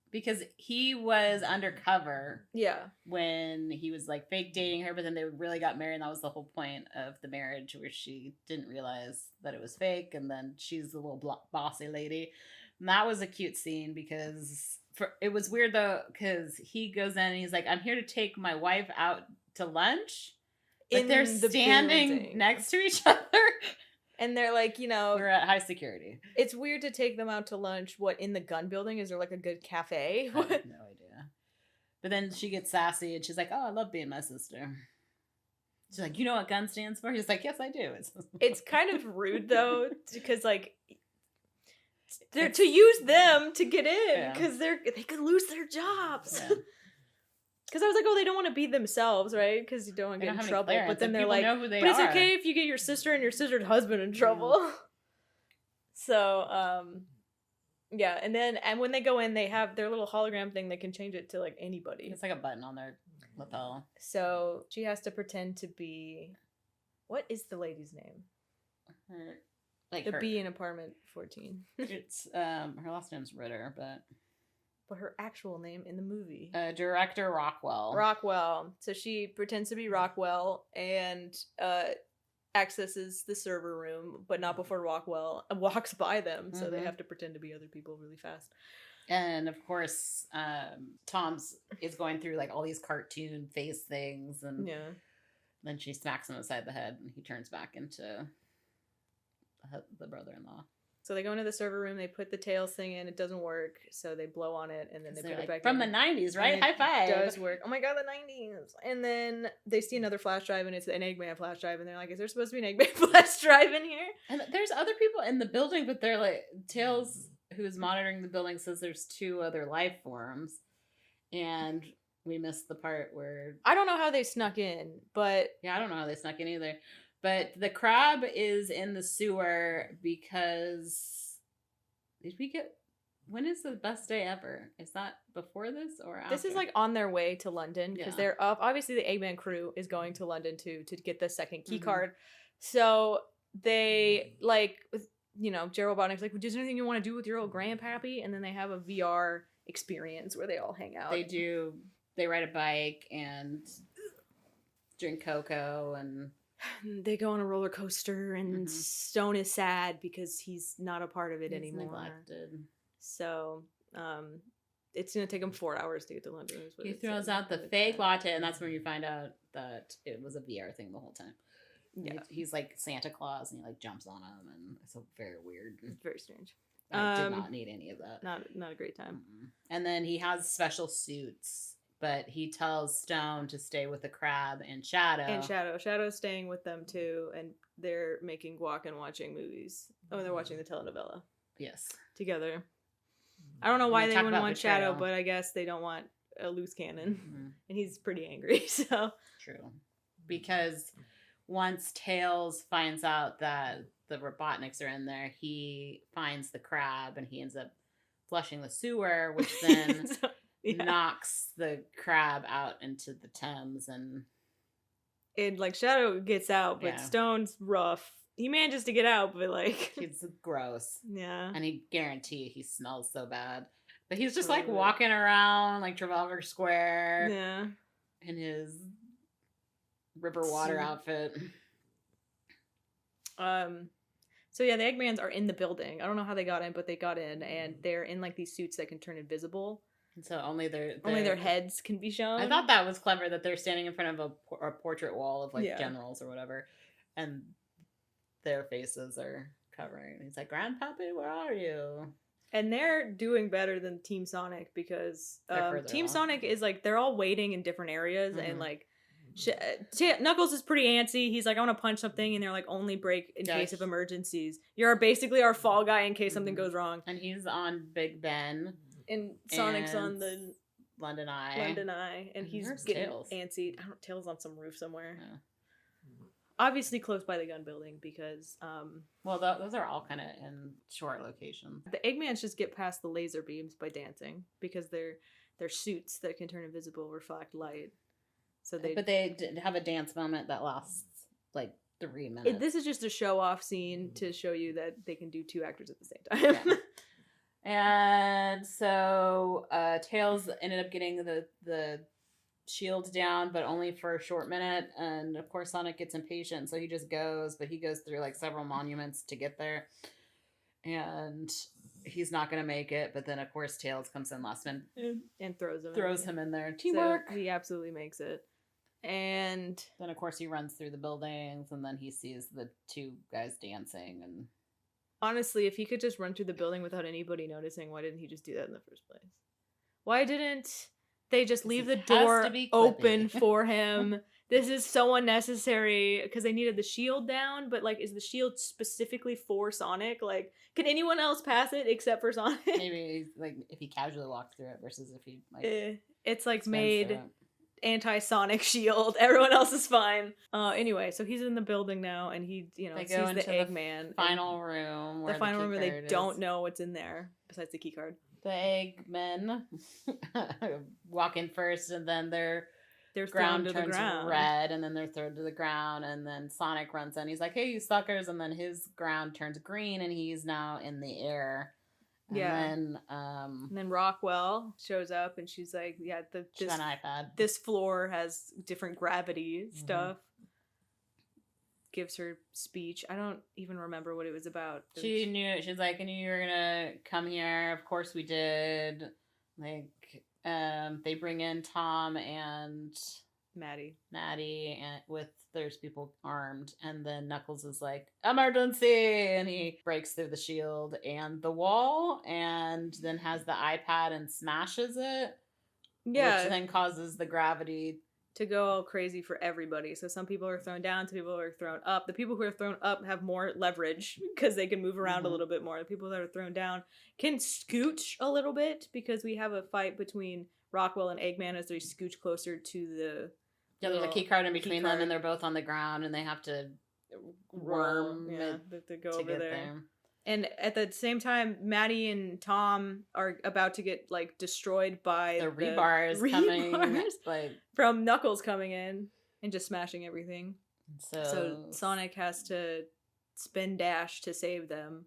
Because he was undercover. Yeah. When he was like fake dating her, but then they really got married, and that was the whole point of the marriage, where she didn't realize that it was fake, and then she's the little bossy lady. And that was a cute scene because it was weird though, because he goes in and he's like, I'm here to take my wife out to lunch. But they're standing next to each other. And they're like, we're at high security. It's weird to take them out to lunch. What, in the Gun building? Is there like a good cafe? I have no idea. But then she gets sassy and she's like, oh, I love being my sister. She's like, you know what Gun stands for? He's like, yes, I do. It's kind of rude though, because like they're to use them to get in, because they could lose their jobs. Yeah. Because I was like, oh, they don't want to be themselves, right? Because you don't want to get in trouble. But then they're like, but it's okay if you get your sister and your sister's husband in trouble. So, yeah. And when they go in, they have their little hologram thing. They can change it to like anybody. It's like a button on their lapel. So she has to pretend to be, what is the lady's name? The bee in apartment 14. It's her last name's Ritter, but her actual name in the movie. Director Rockwell. Rockwell. So she pretends to be Rockwell and accesses the server room, but not before Rockwell walks by them. So they have to pretend to be other people really fast. And of course, Tom's is going through like all these cartoon face things, and then she smacks him upside the head, and he turns back into the brother-in-law. So they go into the server room, they put the Tails thing in, it doesn't work, so they blow on it, and then they put it back from in. From the 90s, right? High five! It does work. Oh my god, the 90s! And then they see another flash drive, and it's an Eggman flash drive, and they're like, is there supposed to be an Eggman flash drive in here? And there's other people in the building, but they're like, Tails, who is monitoring the building, says there's 2 other life forms, and we missed the part where... I don't know how they snuck in, but... Yeah, I don't know how they snuck in either. But the crab is in the sewer because... Did we get... When is the best day ever? Is that before this or after? This is like on their way to London because they're up. Obviously, the Eggman crew is going to London to get the second key card. So they like, Gerald Robotnik's like, well, is there anything you want to do with your old grandpappy? And then they have a VR experience where they all hang out. They do. They ride a bike and drink cocoa and... They go on a roller coaster, and Stone is sad because he's not a part of it anymore. Neglected. So, it's gonna take him 4 hours to get to London. He throws out the fake latte, and that's when you find out that it was a VR thing the whole time. Yeah, he's like Santa Claus, and he like jumps on him, and it's very weird. It's very strange. I did not need any of that. Not a great time. And then he has special suits. But he tells Stone to stay with the crab and Shadow. Shadow's staying with them too, and they're making guac and watching movies. Oh, they're watching the telenovela. Yes. Together. I don't know why they wouldn't want Shadow, but I guess they don't want a loose cannon. And he's pretty angry, so. True. Because once Tails finds out that the Robotniks are in there, he finds the crab, and he ends up flushing the sewer, which then... knocks the crab out into the Thames, and like Shadow gets out, but Stone's rough. He manages to get out, but like it's gross. Yeah, and he guarantee he smells so bad. But he's just like walking around like Trafalgar Square, in his river water outfit. So yeah, the Eggmans are in the building. I don't know how they got in, but they got in, and they're in like these suits that can turn invisible. So only their heads can be shown. I thought that was clever that they're standing in front of a portrait wall of like generals or whatever, and their faces are covering. He's like, "Grandpappy, where are you?" And they're doing better than Team Sonic because Team Sonic is like they're all waiting in different areas, and like Knuckles is pretty antsy. He's like, "I want to punch something," and they're like, "Only break in case of emergencies. You're basically our fall guy in case something goes wrong." And he's on Big Ben. And Sonic's on the London Eye, and he's getting antsy. I don't know, Tails on some roof somewhere. obviously close by the gun building because well, those are all kind of in short locations. The Eggmans just get past the laser beams by dancing because they're suits that can turn invisible, reflect light. So but they have a dance moment that lasts like 3 minutes. This is just a show off scene to show you that they can do 2 actors at the same time. Yeah. And so Tails ended up getting the shield down, but only for a short minute. And of course Sonic gets impatient, so he just goes, but he goes through like several monuments to get there. And he's not going to make it, but then of course Tails comes in last minute and throws him in there. Teamwork! So he absolutely makes it. And then of course he runs through the buildings, and then he sees the 2 guys dancing. And honestly, if he could just run through the building without anybody noticing, why didn't he just do that in the first place? Why didn't they just leave the door open for him? This is so unnecessary because they needed the shield down, but like, is the shield specifically for Sonic? Like, can anyone else pass it except for Sonic? Maybe like if he casually walks through it versus if he like it's like made anti-Sonic shield. Everyone else is fine. Anyway, so he's in the building now, and he sees the Eggman final room. The final room where they don't know what's in there besides the key card. The Eggmen walk in first, and then their ground turns red, and then they're thrown to the ground, and then Sonic runs in. He's like, "Hey, you suckers!" And then his ground turns green, and he's now in the air. And then Rockwell shows up, and she's like, "Yeah, she's on an iPad. This floor has different gravity stuff." Gives her speech. I don't even remember what it was about. She knew it. She's like, "I knew you were gonna come here. Of course we did." Like, they bring in Tom and Maddie, and there's people armed, and then Knuckles is like, "Emergency!" and he breaks through the shield and the wall, and then has the iPad and smashes it. Yeah, which then causes the gravity to go all crazy for everybody. So some people are thrown down, some people are thrown up. The people who are thrown up have more leverage because they can move around a little bit more. The people that are thrown down can scooch a little bit because we have a fight between Rockwell and Eggman as they scooch closer to the... Yeah, there's a key card in between them, and they're both on the ground, and they have to worm to go over there. And at the same time, Maddie and Tom are about to get like destroyed by the rebars coming, like from Knuckles coming in and just smashing everything. So Sonic has to spin dash to save them,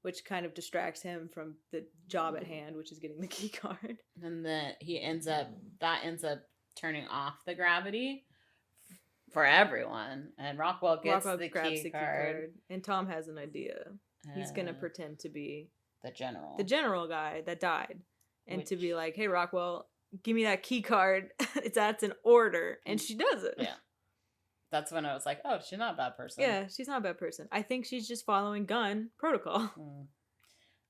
which kind of distracts him from the job at hand, which is getting the key card. And that ends up turning off the gravity for everyone, and Rockwell grabs the key card, and Tom has an idea. He's gonna pretend to be the general guy that died, and to be like, "Hey, Rockwell, give me that key card. That's an order," and she does it. Yeah, that's when I was like, "Oh, she's not a bad person." Yeah, she's not a bad person. I think she's just following gun protocol.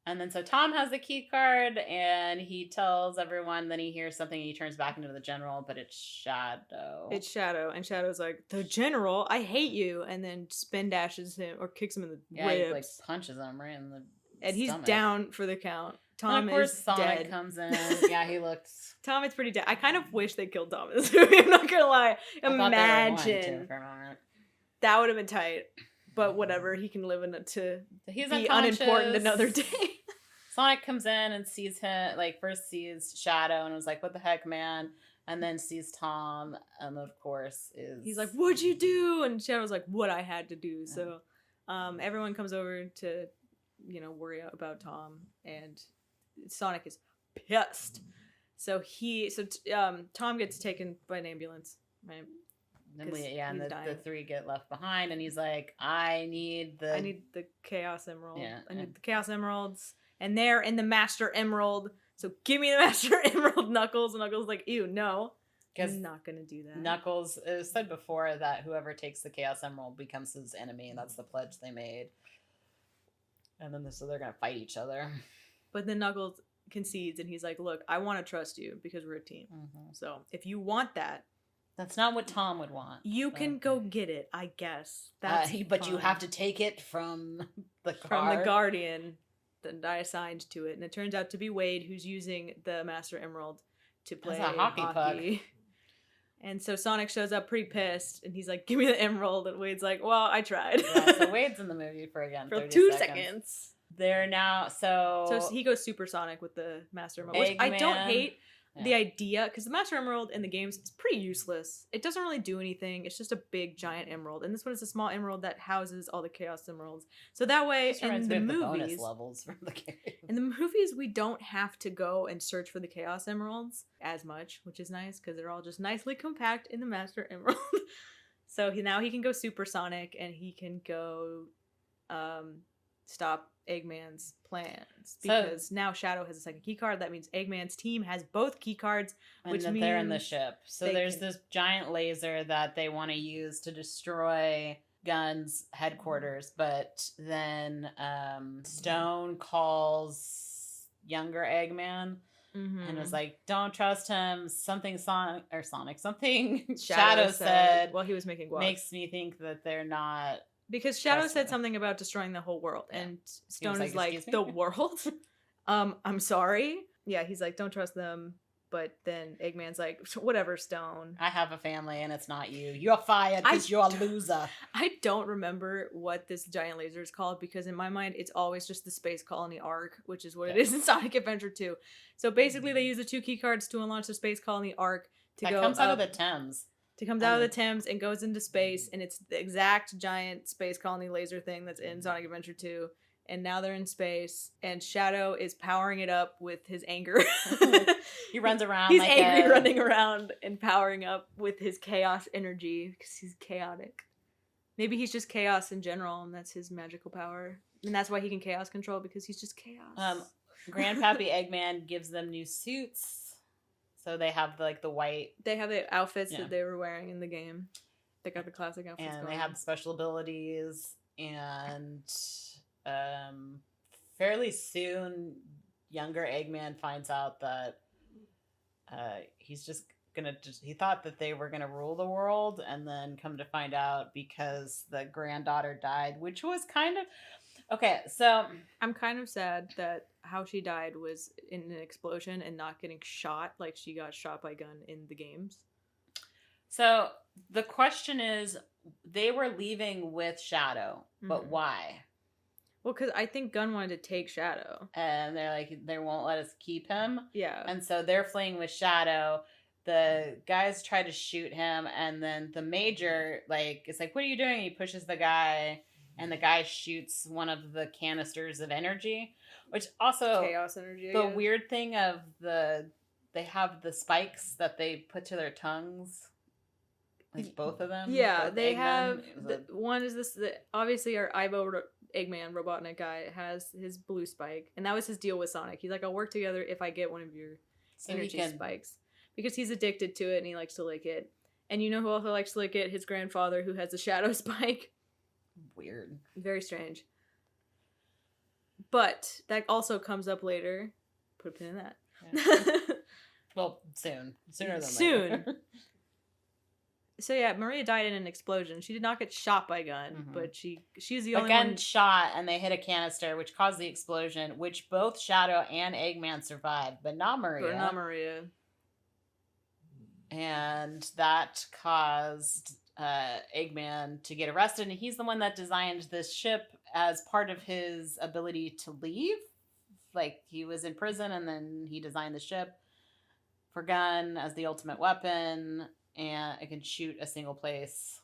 And then so Tom has the key card, and he tells everyone. Then he hears something, and he turns back into the general, but it's Shadow. It's Shadow, and Shadow's like, "The general, I hate you," and then spin dashes him or kicks him in the ribs. He like punches him right in the and he's stomach. Down for the count. Tom and of course, is Sonic dead. comes in. Yeah, he looks. Tom is pretty dead. I kind of wish they killed Tom in this movie. I'm not gonna lie. Imagine that would have been tight. But whatever, he can live he's be unimportant another day. Sonic comes in and sees him, first sees Shadow and was like, "What the heck, man?" And then sees Tom, and of course he's like, "What'd you do?" And Shadow's like, "What I had to do." Yeah. So everyone comes over to, worry about Tom, and Sonic is pissed. So Tom gets taken by an ambulance, right? And the 3 get left behind, and he's like, I need the Chaos Emerald. Yeah, I need the Chaos Emeralds, and they're in the Master Emerald, so give me the Master Emerald, Knuckles. And Knuckles is like, ew, no, I'm not gonna do that. Knuckles, it was said before that whoever takes the Chaos Emerald becomes his enemy, and that's the pledge they made. And then so they're gonna fight each other. But then Knuckles concedes, and he's like, look, I want to trust you because we're a team. So if you want that, that's not what Tom would want. You can go get it, I guess. But you have to take it from the Guardian that I assigned to it. And it turns out to be Wade, who's using the Master Emerald to play hockey puck. And so Sonic shows up pretty pissed, and he's like, "Give me the emerald." And Wade's like, "Well, I tried." Yeah, so Wade's in the movie for 2 seconds. seconds. They're now So he goes supersonic with the Master Emerald, which I don't hate the idea, because the Master Emerald in the games is pretty useless. It doesn't really do anything. It's just a big giant emerald, and this one is a small emerald that houses all the Chaos Emeralds. So that way, in the movies, bonus levels from the game. In the movies, we don't have to go and search for the Chaos Emeralds as much, which is nice because they're all just nicely compact in the Master Emerald. So now he can go supersonic, and he can go stop Eggman's plans, because now Shadow has a second key card. That means Eggman's team has both key cards, which means they're in the ship. So there's this giant laser that they want to use to destroy Gun's headquarters, but then Stone calls younger Eggman and was like, "Don't trust him. Something something Shadow said while he was making guac makes me think that they're not." Because Shadow said something about destroying the whole world, and Stone is like, "The world? I'm sorry." Yeah, he's like, "Don't trust them." But then Eggman's like, "Whatever, Stone. I have a family, and it's not you. You're fired because you're a loser." I don't remember what this giant laser is called, because in my mind, it's always just the Space Colony Arc, which is what it is in Sonic Adventure 2. So basically, they use the 2 key cards to unlaunch the Space Colony Arc to that go comes out of the Thames. It comes out of the Thames and goes into space, and it's the exact giant space colony laser thing that's in Sonic Adventure 2. And now they're in space, and Shadow is powering it up with his anger. He runs around. He's angry, running around and powering up with his chaos energy because he's chaotic. Maybe he's just chaos in general, and that's his magical power. And that's why he can chaos control, because he's just chaos. Grandpappy Eggman gives them new suits. So they have the white. They have the outfits that they were wearing in the game. They got the classic outfits. And they have special abilities. And fairly soon, younger Eggman finds out that he's just gonna. He thought that they were gonna rule the world, and then come to find out, because the granddaughter died, which was kind of. Okay, so I'm kind of sad that how she died was in an explosion and not getting shot like she got shot by Gun in the games. So the question is, they were leaving with Shadow, but why? Well, because I think Gun wanted to take Shadow. And they're like, they won't let us keep him. Yeah. And so they're fleeing with Shadow. The guys try to shoot him, and then the Major, is like, "What are you doing?" He pushes the guy, and the guy shoots one of the canisters of energy, which also chaos energy. The weird thing of they have the spikes that they put to their tongues, both of them. Yeah, they have. One is this. Obviously, our Eggman Robotnik guy has his blue spike, and that was his deal with Sonic. He's like, "I'll work together if I get one of your energy spikes," because he's addicted to it and he likes to lick it. And you know who also likes to lick it? His grandfather, who has the shadow spike. Weird. Very strange. But that also comes up later. Put a pin in that. Yeah. Well, soon. Sooner than later. So yeah, Maria died in an explosion. She did not get shot by Gun, but she's the only one shot, and they hit a canister, which caused the explosion, which both Shadow and Eggman survived, but not Maria. And that caused Eggman to get arrested, and he's the one that designed this ship as part of his ability to leave. He was in prison, and then he designed the ship for Gun as the ultimate weapon, and it can shoot a single place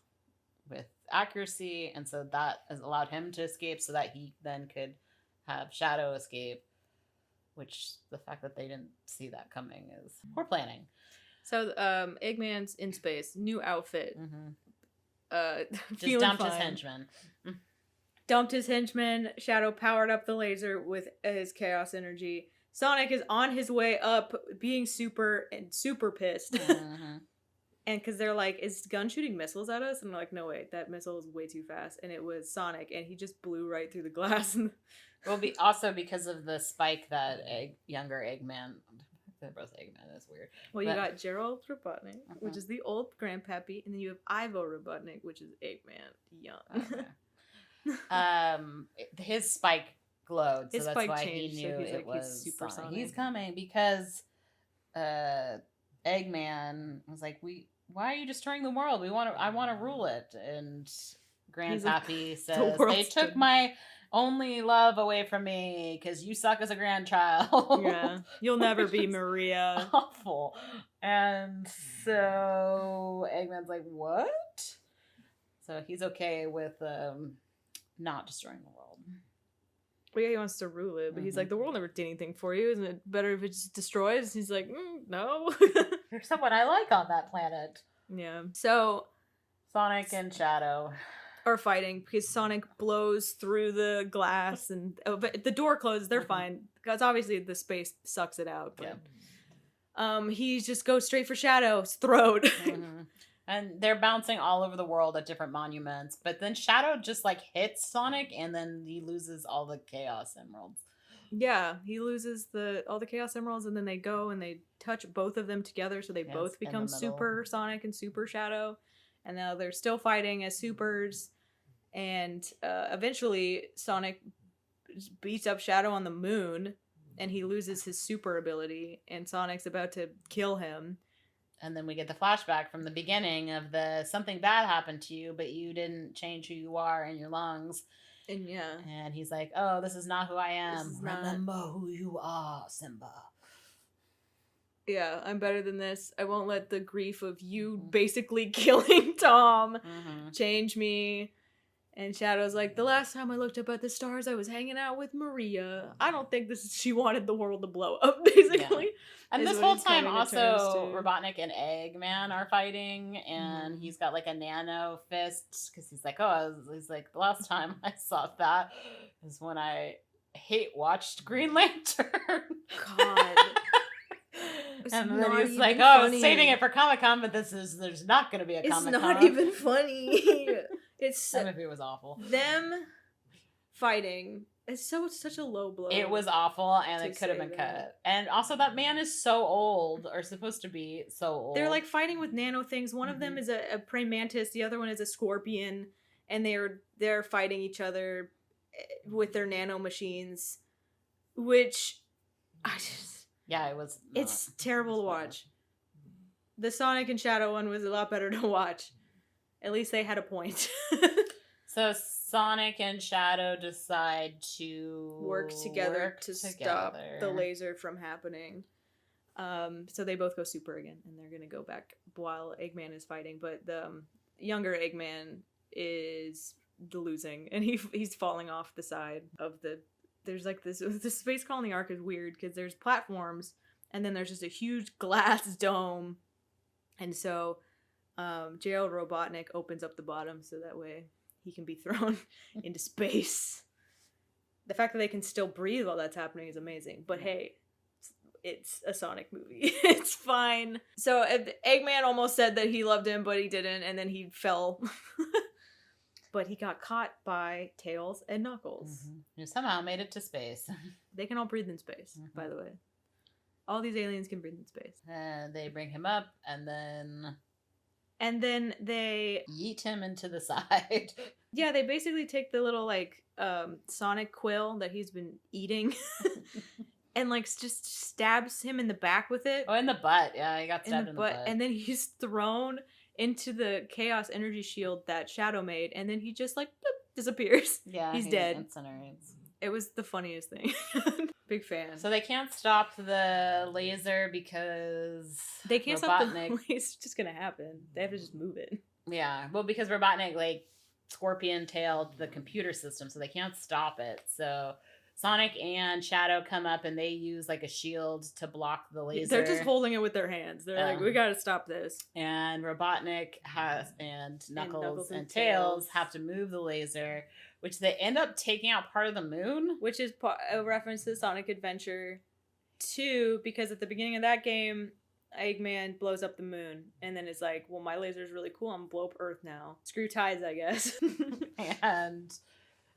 with accuracy, and so that has allowed him to escape, so that he then could have Shadow escape, which the fact that they didn't see that coming is poor planning. So Eggman's in space, new outfit. Just dumped his henchman. Dumped his henchman. Shadow powered up the laser with his chaos energy. Sonic is on his way up, being super pissed. And because they're like, "Is Gun shooting missiles at us?" And they're like, "No, wait, that missile is way too fast." And it was Sonic, and he just blew right through the glass. Well, also because of the spike that younger Eggman. They're both Eggman. That's weird. Well, you got Gerald Robotnik, which is the old grandpappy, and then you have Ivo Robotnik, which is Eggman young. Okay. His spike glowed, so his that's spike why changed, he knew so it was supersonic. He's coming, because Eggman was like, why are you destroying the world? I want to rule it. And Grandpappy like, says, they took my only love away from me because you suck as a grandchild. Yeah, you'll never be Maria. Awful. And so Eggman's like, what? So he's okay with not destroying the world. Well, yeah, he wants to rule it, but he's like, the world never did anything for you. Isn't it better if it just destroys? He's like, no. There's someone I like on that planet. Yeah. So Sonic and Shadow are fighting because Sonic blows through the glass and but the door closes. They're fine because obviously the space sucks it out. But he just goes straight for Shadow's throat. And they're bouncing all over the world at different monuments. But then Shadow just like hits Sonic and then he loses all the Chaos Emeralds. Yeah, he loses all the Chaos Emeralds and then they go and they touch both of them together so they both become Super Sonic and Super Shadow. And now they're still fighting as supers. And eventually Sonic beats up Shadow on the moon and he loses his super ability and Sonic's about to kill him. And then we get the flashback from the beginning of something bad happened to you, but you didn't change who you are in your lungs. And yeah. And he's like, oh, this is not who I am. Remember who you are, Simba. Yeah, I'm better than this. I won't let the grief of you basically killing Tom change me. And Shadow's like, the last time I looked up at the stars, I was hanging out with Maria. I don't think she wanted the world to blow up, basically. Yeah. And this whole time, also, Robotnik and Eggman are fighting, and he's got, like, a nano fist, because he's like, he's like, the last time I saw that is when I watched Green Lantern. God. And then he's like, I was saving it for Comic-Con, but there's not going to be a Comic-Con. It's not even funny. That movie was awful. Them fighting is such a low blow. It was awful, and it could have been cut. And also, that man is so old, or supposed to be so old. They're like fighting with nano things. One of them is a praying mantis. The other one is a scorpion, and they're fighting each other with their nano machines, which it's terrible to watch. The Sonic and Shadow one was a lot better to watch. At least they had a point. So Sonic and Shadow decide to work together to stop the laser from happening. So they both go super again, and they're gonna go back while Eggman is fighting. But the younger Eggman is losing, and he's falling off the side of the. There's like this space colony arc is weird because there's platforms, and then there's just a huge glass dome, and so. Gerald Robotnik opens up the bottom so that way he can be thrown into space. The fact that they can still breathe while that's happening is amazing. But hey, it's a Sonic movie. It's fine. So Eggman almost said that he loved him, but he didn't, and then he fell. But he got caught by Tails and Knuckles. Who somehow made it to space. They can all breathe in space, by the way. All these aliens can breathe in space. They bring him up, and then they yeet him into the side. Yeah, they basically take the little like Sonic quill that he's been eating and like just stabs him in the back with it. Oh, in the butt. Yeah, he got stabbed in the butt. And then he's thrown into the Chaos Energy Shield that Shadow made, and then he just like boop, disappears. Yeah, he's dead. Incinerates. It was the funniest thing. Big fan. So they can't stop the laser because they can't stop the laser. It's just gonna happen. They have to just move it. Yeah, well, because Robotnik like scorpion-tailed the computer system, so they can't stop it. So Sonic and Shadow come up and they use like a shield to block the laser. They're just holding it with their hands. They're like, we gotta stop this. And Robotnik and Knuckles and Tails have to move the laser, which they end up taking out part of the moon. Which is a reference to Sonic Adventure 2, because at the beginning of that game, Eggman blows up the moon, and then it's like, well, my laser is really cool, I'm gonna blow up Earth now. Screw tides, I guess. And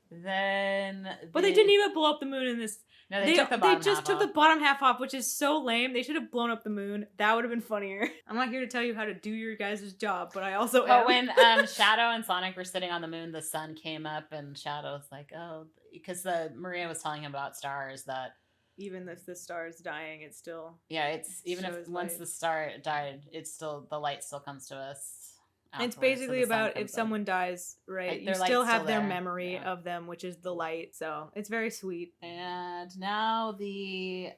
then... But they didn't even blow up the moon in this. No, they took the bottom half off. They just took the bottom half off, which is so lame. They should have blown up the moon. That would have been funnier. I'm not here to tell you how to do your guys' job, but I also am. When Shadow and Sonic were sitting on the moon, the sun came up, and Shadow's like, oh, because Maria was telling him about stars, that even if the star is dying, it's still it's even if once light. the star died, it's still the light still comes to us. It's basically about if someone dies, right? You still have their memory of them, which is the light. So it's very sweet. And now the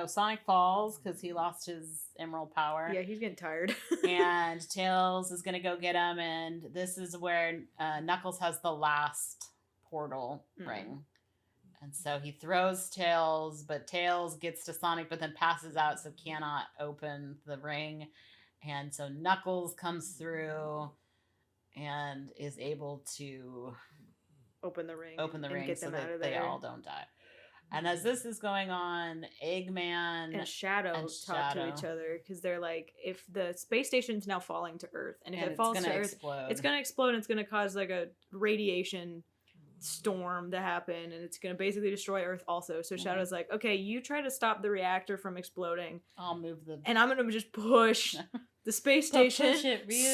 Sonic falls because he lost his emerald power. Yeah, he's getting tired. And Tails is gonna go get him, and this is where Knuckles has the last portal ring. And so he throws Tails, but Tails gets to Sonic, but then passes out, so cannot open the ring. And so Knuckles comes through and is able to open the ring and get them so that they all don't die. And as this is going on, Eggman and Shadow talk to each other because they're like, if the space station's now falling to Earth, and if it falls to Earth, it's going to explode, and it's going to cause like a radiation storm to happen, and it's going to basically destroy Earth also. So Shadow's like, okay, you try to stop the reactor from exploding. I'll move and I'm going to just push the space station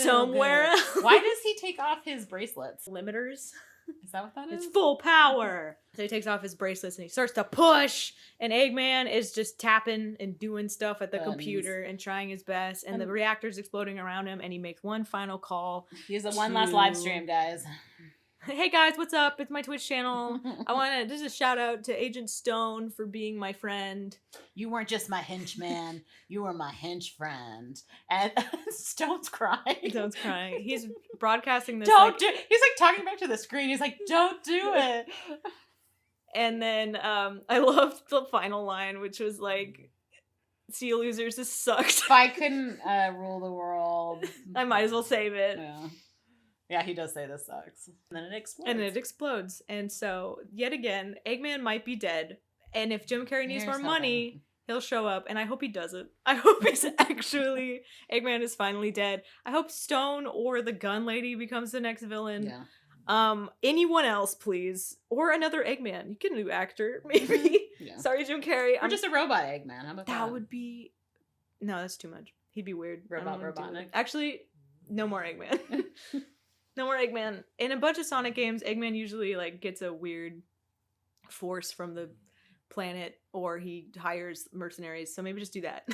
somewhere else. Why does he take off his bracelets? Limiters. Is that what that is? It's full power. So he takes off his bracelets and he starts to push, and Eggman is just tapping and doing stuff at the computer and trying his best, and the reactor's exploding around him, and he makes one final call. He has one last live stream, guys. Hey guys, what's up? It's my Twitch channel. This is a shout out to Agent Stone for being my friend. You weren't just my henchman, you were my hench friend. And Stone's crying. Stone's crying. He's broadcasting this. He's like talking back to the screen. He's like, don't do it. And then I loved the final line, which was like, see you losers, this sucked. If I couldn't rule the world, I might as well save it. Yeah, he does say this sucks. And then it explodes. And so, yet again, Eggman might be dead. And if Jim Carrey needs more money, he'll show up. And I hope he doesn't. I hope he's actually... Eggman is finally dead. I hope Stone or the gun lady becomes the next villain. Yeah. Anyone else, please. Or another Eggman. You get a new actor, maybe. Yeah. Sorry, Jim Carrey. Or just a robot Eggman. How about that? That would be... No, that's too much. He'd be weird. Robotnik. Actually, no more Eggman. No more Eggman. In a bunch of Sonic games, Eggman usually like gets a weird force from the planet, or he hires mercenaries. So maybe just do that.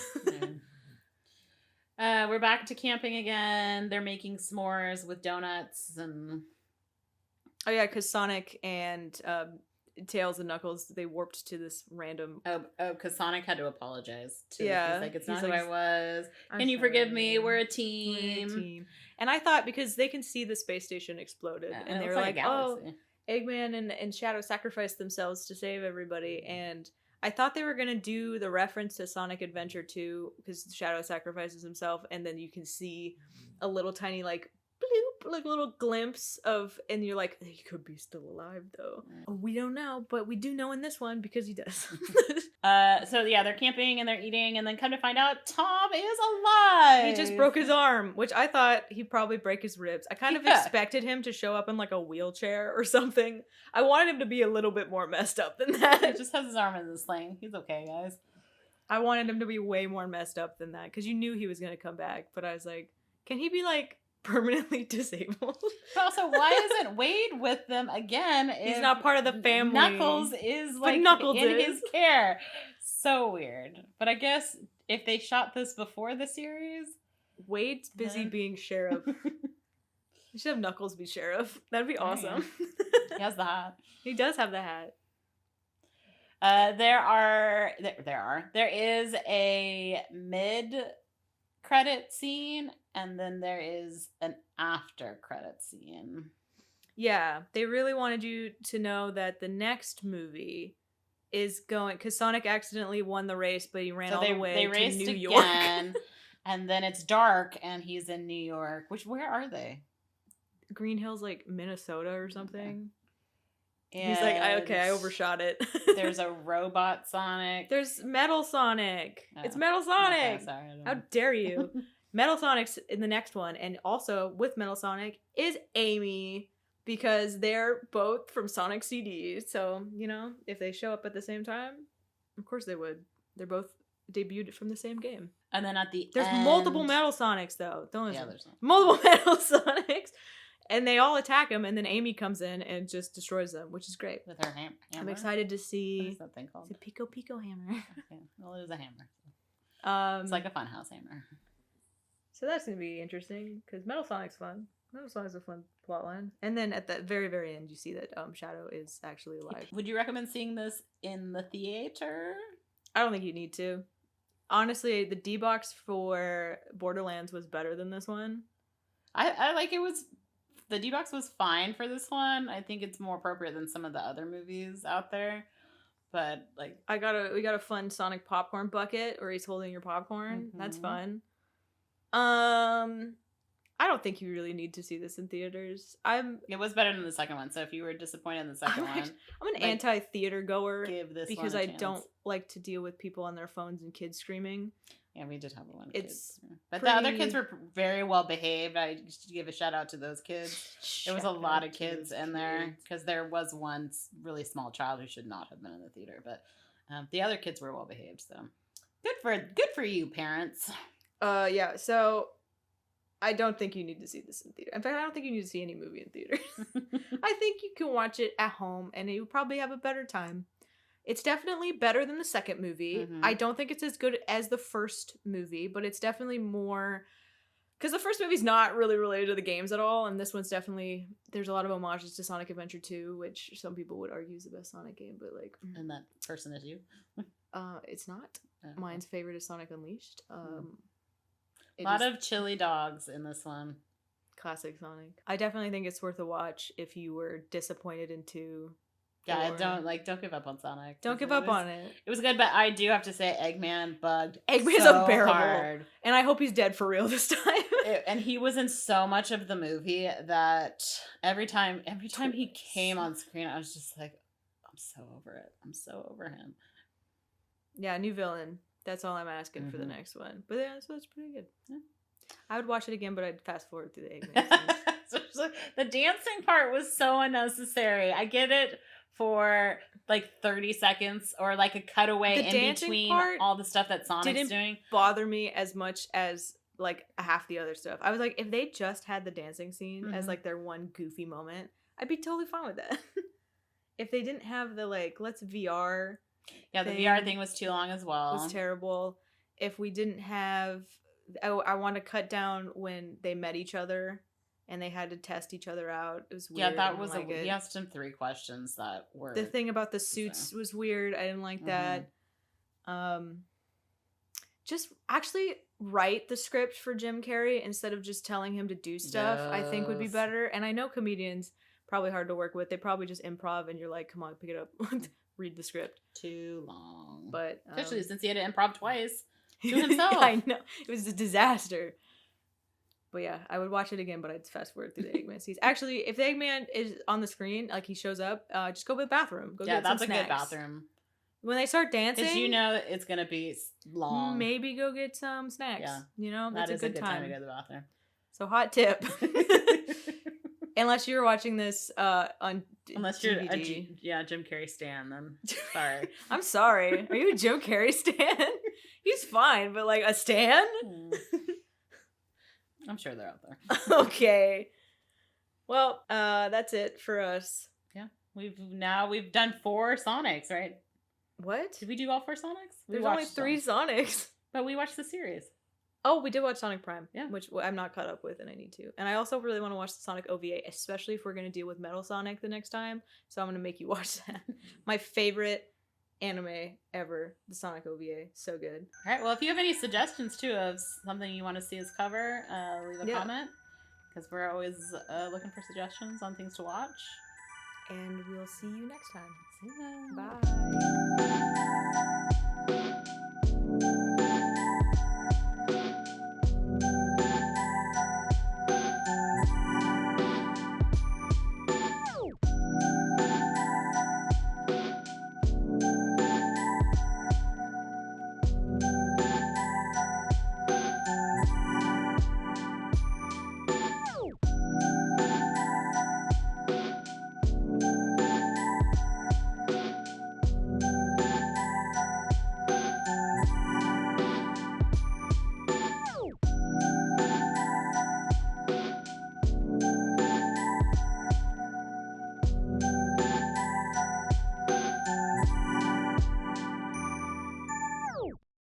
We're back to camping again. They're making s'mores with donuts and... Oh yeah, because Sonic and Tails and Knuckles, they warped to this random... Oh, because Sonic had to apologize too. Yeah. He's like, it's not who I was. Can you forgive me? We're a team. And I thought, because they can see the space station exploded, and they were like, oh, Eggman and Shadow sacrificed themselves to save everybody, and I thought they were going to do the reference to Sonic Adventure 2, because Shadow sacrifices himself, and then you can see a little tiny, like, bloop, like a little glimpse of, and you're like, he could be still alive though. We don't know, but we do know in this one because he does. So yeah, they're camping and they're eating, and then come to find out Tom is alive. He just broke his arm, which I thought he'd probably break his ribs. I kind of expected him to show up in like a wheelchair or something. I wanted him to be a little bit more messed up than that. He just has his arm in the sling. He's okay, guys. I wanted him to be way more messed up than that, because you knew he was going to come back, but I was like, can he be like permanently disabled? But also, why isn't Wade with them again? He's not part of the family. Knuckles is like in his care. So weird. But I guess if they shot this before the series, Wade's busy being sheriff. You should have Knuckles be sheriff. That'd be awesome. He has the hat. He does have the hat. There is a mid-credit scene, and then there is an after-credit scene. Yeah, they really wanted you to know that the next movie is going, because Sonic accidentally won the race, but he ran all the way to New York. Again, and then it's dark, and he's in New York. Where are they? Green Hills, like Minnesota or something. And he's like, I overshot it. There's a robot Sonic. There's Metal Sonic. Oh. It's Metal Sonic. Okay, sorry, how dare you? Metal Sonic's in the next one, and also with Metal Sonic is Amy, because they're both from Sonic CD. So, you know, if they show up at the same time, of course they would. They're both debuted from the same game. And then at the there's end... multiple Metal Sonics, though. Don't listen. Yeah, there's multiple Metal Sonics. And they all attack him, and then Amy comes in and just destroys them, which is great. With her hammer? I'm excited to see... What is that thing called? It's a Pico Pico hammer. Okay. Well, it is a hammer. It's like a funhouse hammer. So that's going to be interesting, because Metal Sonic's fun. Metal Sonic's a fun plotline. And then at the very, very end, you see that Shadow is actually alive. Would you recommend seeing this in the theater? I don't think you need to. Honestly, the D-Box for Borderlands was better than this one. I like it was... The D-Box was fine for this one. I think it's more appropriate than some of the other movies out there. But, like... we got a fun Sonic popcorn bucket where he's holding your popcorn. Mm-hmm. That's fun. I don't think you really need to see this in theaters. It was better than the second one, so if you were disappointed in the second one... I'm an anti-theater goer. Give this because one a I chance. Don't like to deal with people on their phones and kids screaming. Yeah, we did have one. But pretty... the other kids were very well behaved. I should give a shout out to those kids. There was a lot of kids in there because there was one really small child who should not have been in the theater. But the other kids were well behaved. So good for you, parents. Yeah. So I don't think you need to see this in theater. In fact, I don't think you need to see any movie in theater. I think you can watch it at home, and you probably have a better time. It's definitely better than the second movie. Mm-hmm. I don't think it's as good as the first movie, but it's definitely more... Because the first movie's not really related to the games at all, and this one's definitely... There's a lot of homages to Sonic Adventure 2, which some people would argue is the best Sonic game, but like... And that person is you? It's not. Mine's favorite is Sonic Unleashed. A lot of chili dogs in this one. Classic Sonic. I definitely think it's worth a watch if you were disappointed in 2... Yeah, don't give up on Sonic. Don't give up on it. It was good, but I do have to say Eggman bugged Eggman's so unbearable. Hard. And I hope he's dead for real this time. And he was in so much of the movie that every time he came on screen, I was just like, I'm so over it. I'm so over him. Yeah, new villain. That's all I'm asking for the next one. But yeah, so it's pretty good. Yeah. I would watch it again, but I'd fast forward through the Eggman scenes. The dancing part was so unnecessary. I get it for like 30 seconds or like a cutaway in between all the stuff that Sonic's doing. Bother me as much as like half the other stuff. I was like, if they just had the dancing scene as like their one goofy moment, I'd be totally fine with that. If they didn't have the like, let's VR. Yeah, the VR thing was too long as well. It was terrible. If we didn't have, I want to cut down when they met each other. And they had to test each other out. It was weird. Yeah, that was he asked him 3 questions that were... The thing about the suits was weird. I didn't like that. Just actually write the script for Jim Carrey instead of just telling him to do stuff, I think would be better. And I know comedians, probably hard to work with. They probably just improv and you're like, come on, pick it up. Read the script. Too long. But especially since he had to improv twice to himself. Yeah, I know. It was a disaster. But yeah, I would watch it again, but I'd fast forward through the Eggman scenes. Actually, if the Eggman is on the screen, like he shows up, just go to the bathroom. Go get some snacks. Yeah, that's a good bathroom. When they start dancing, because you know it's gonna be long. Maybe go get some snacks. Yeah, you know that's a good time to go to the bathroom. So hot tip. Unless you're watching this on unless you're a Jim Carrey stan, then sorry. I'm sorry. Are you a Jim Carrey stan? He's fine, but like a stan. I'm sure they're out there. Okay. Well, that's it for us. Yeah. We've done 4 Sonics, right? What? Did we do all 4 Sonics? There's only 3 Sonics. But we watched the series. Oh, we did watch Sonic Prime. Yeah. Which I'm not caught up with and I need to. And I also really want to watch the Sonic OVA, especially if we're going to deal with Metal Sonic the next time. So I'm going to make you watch that. My favorite anime ever, the Sonic OVA. So good. All right, well, if you have any suggestions too of something you want to see us cover, leave a comment, because we're always looking for suggestions on things to watch. And we'll see you next time. See you. Bye.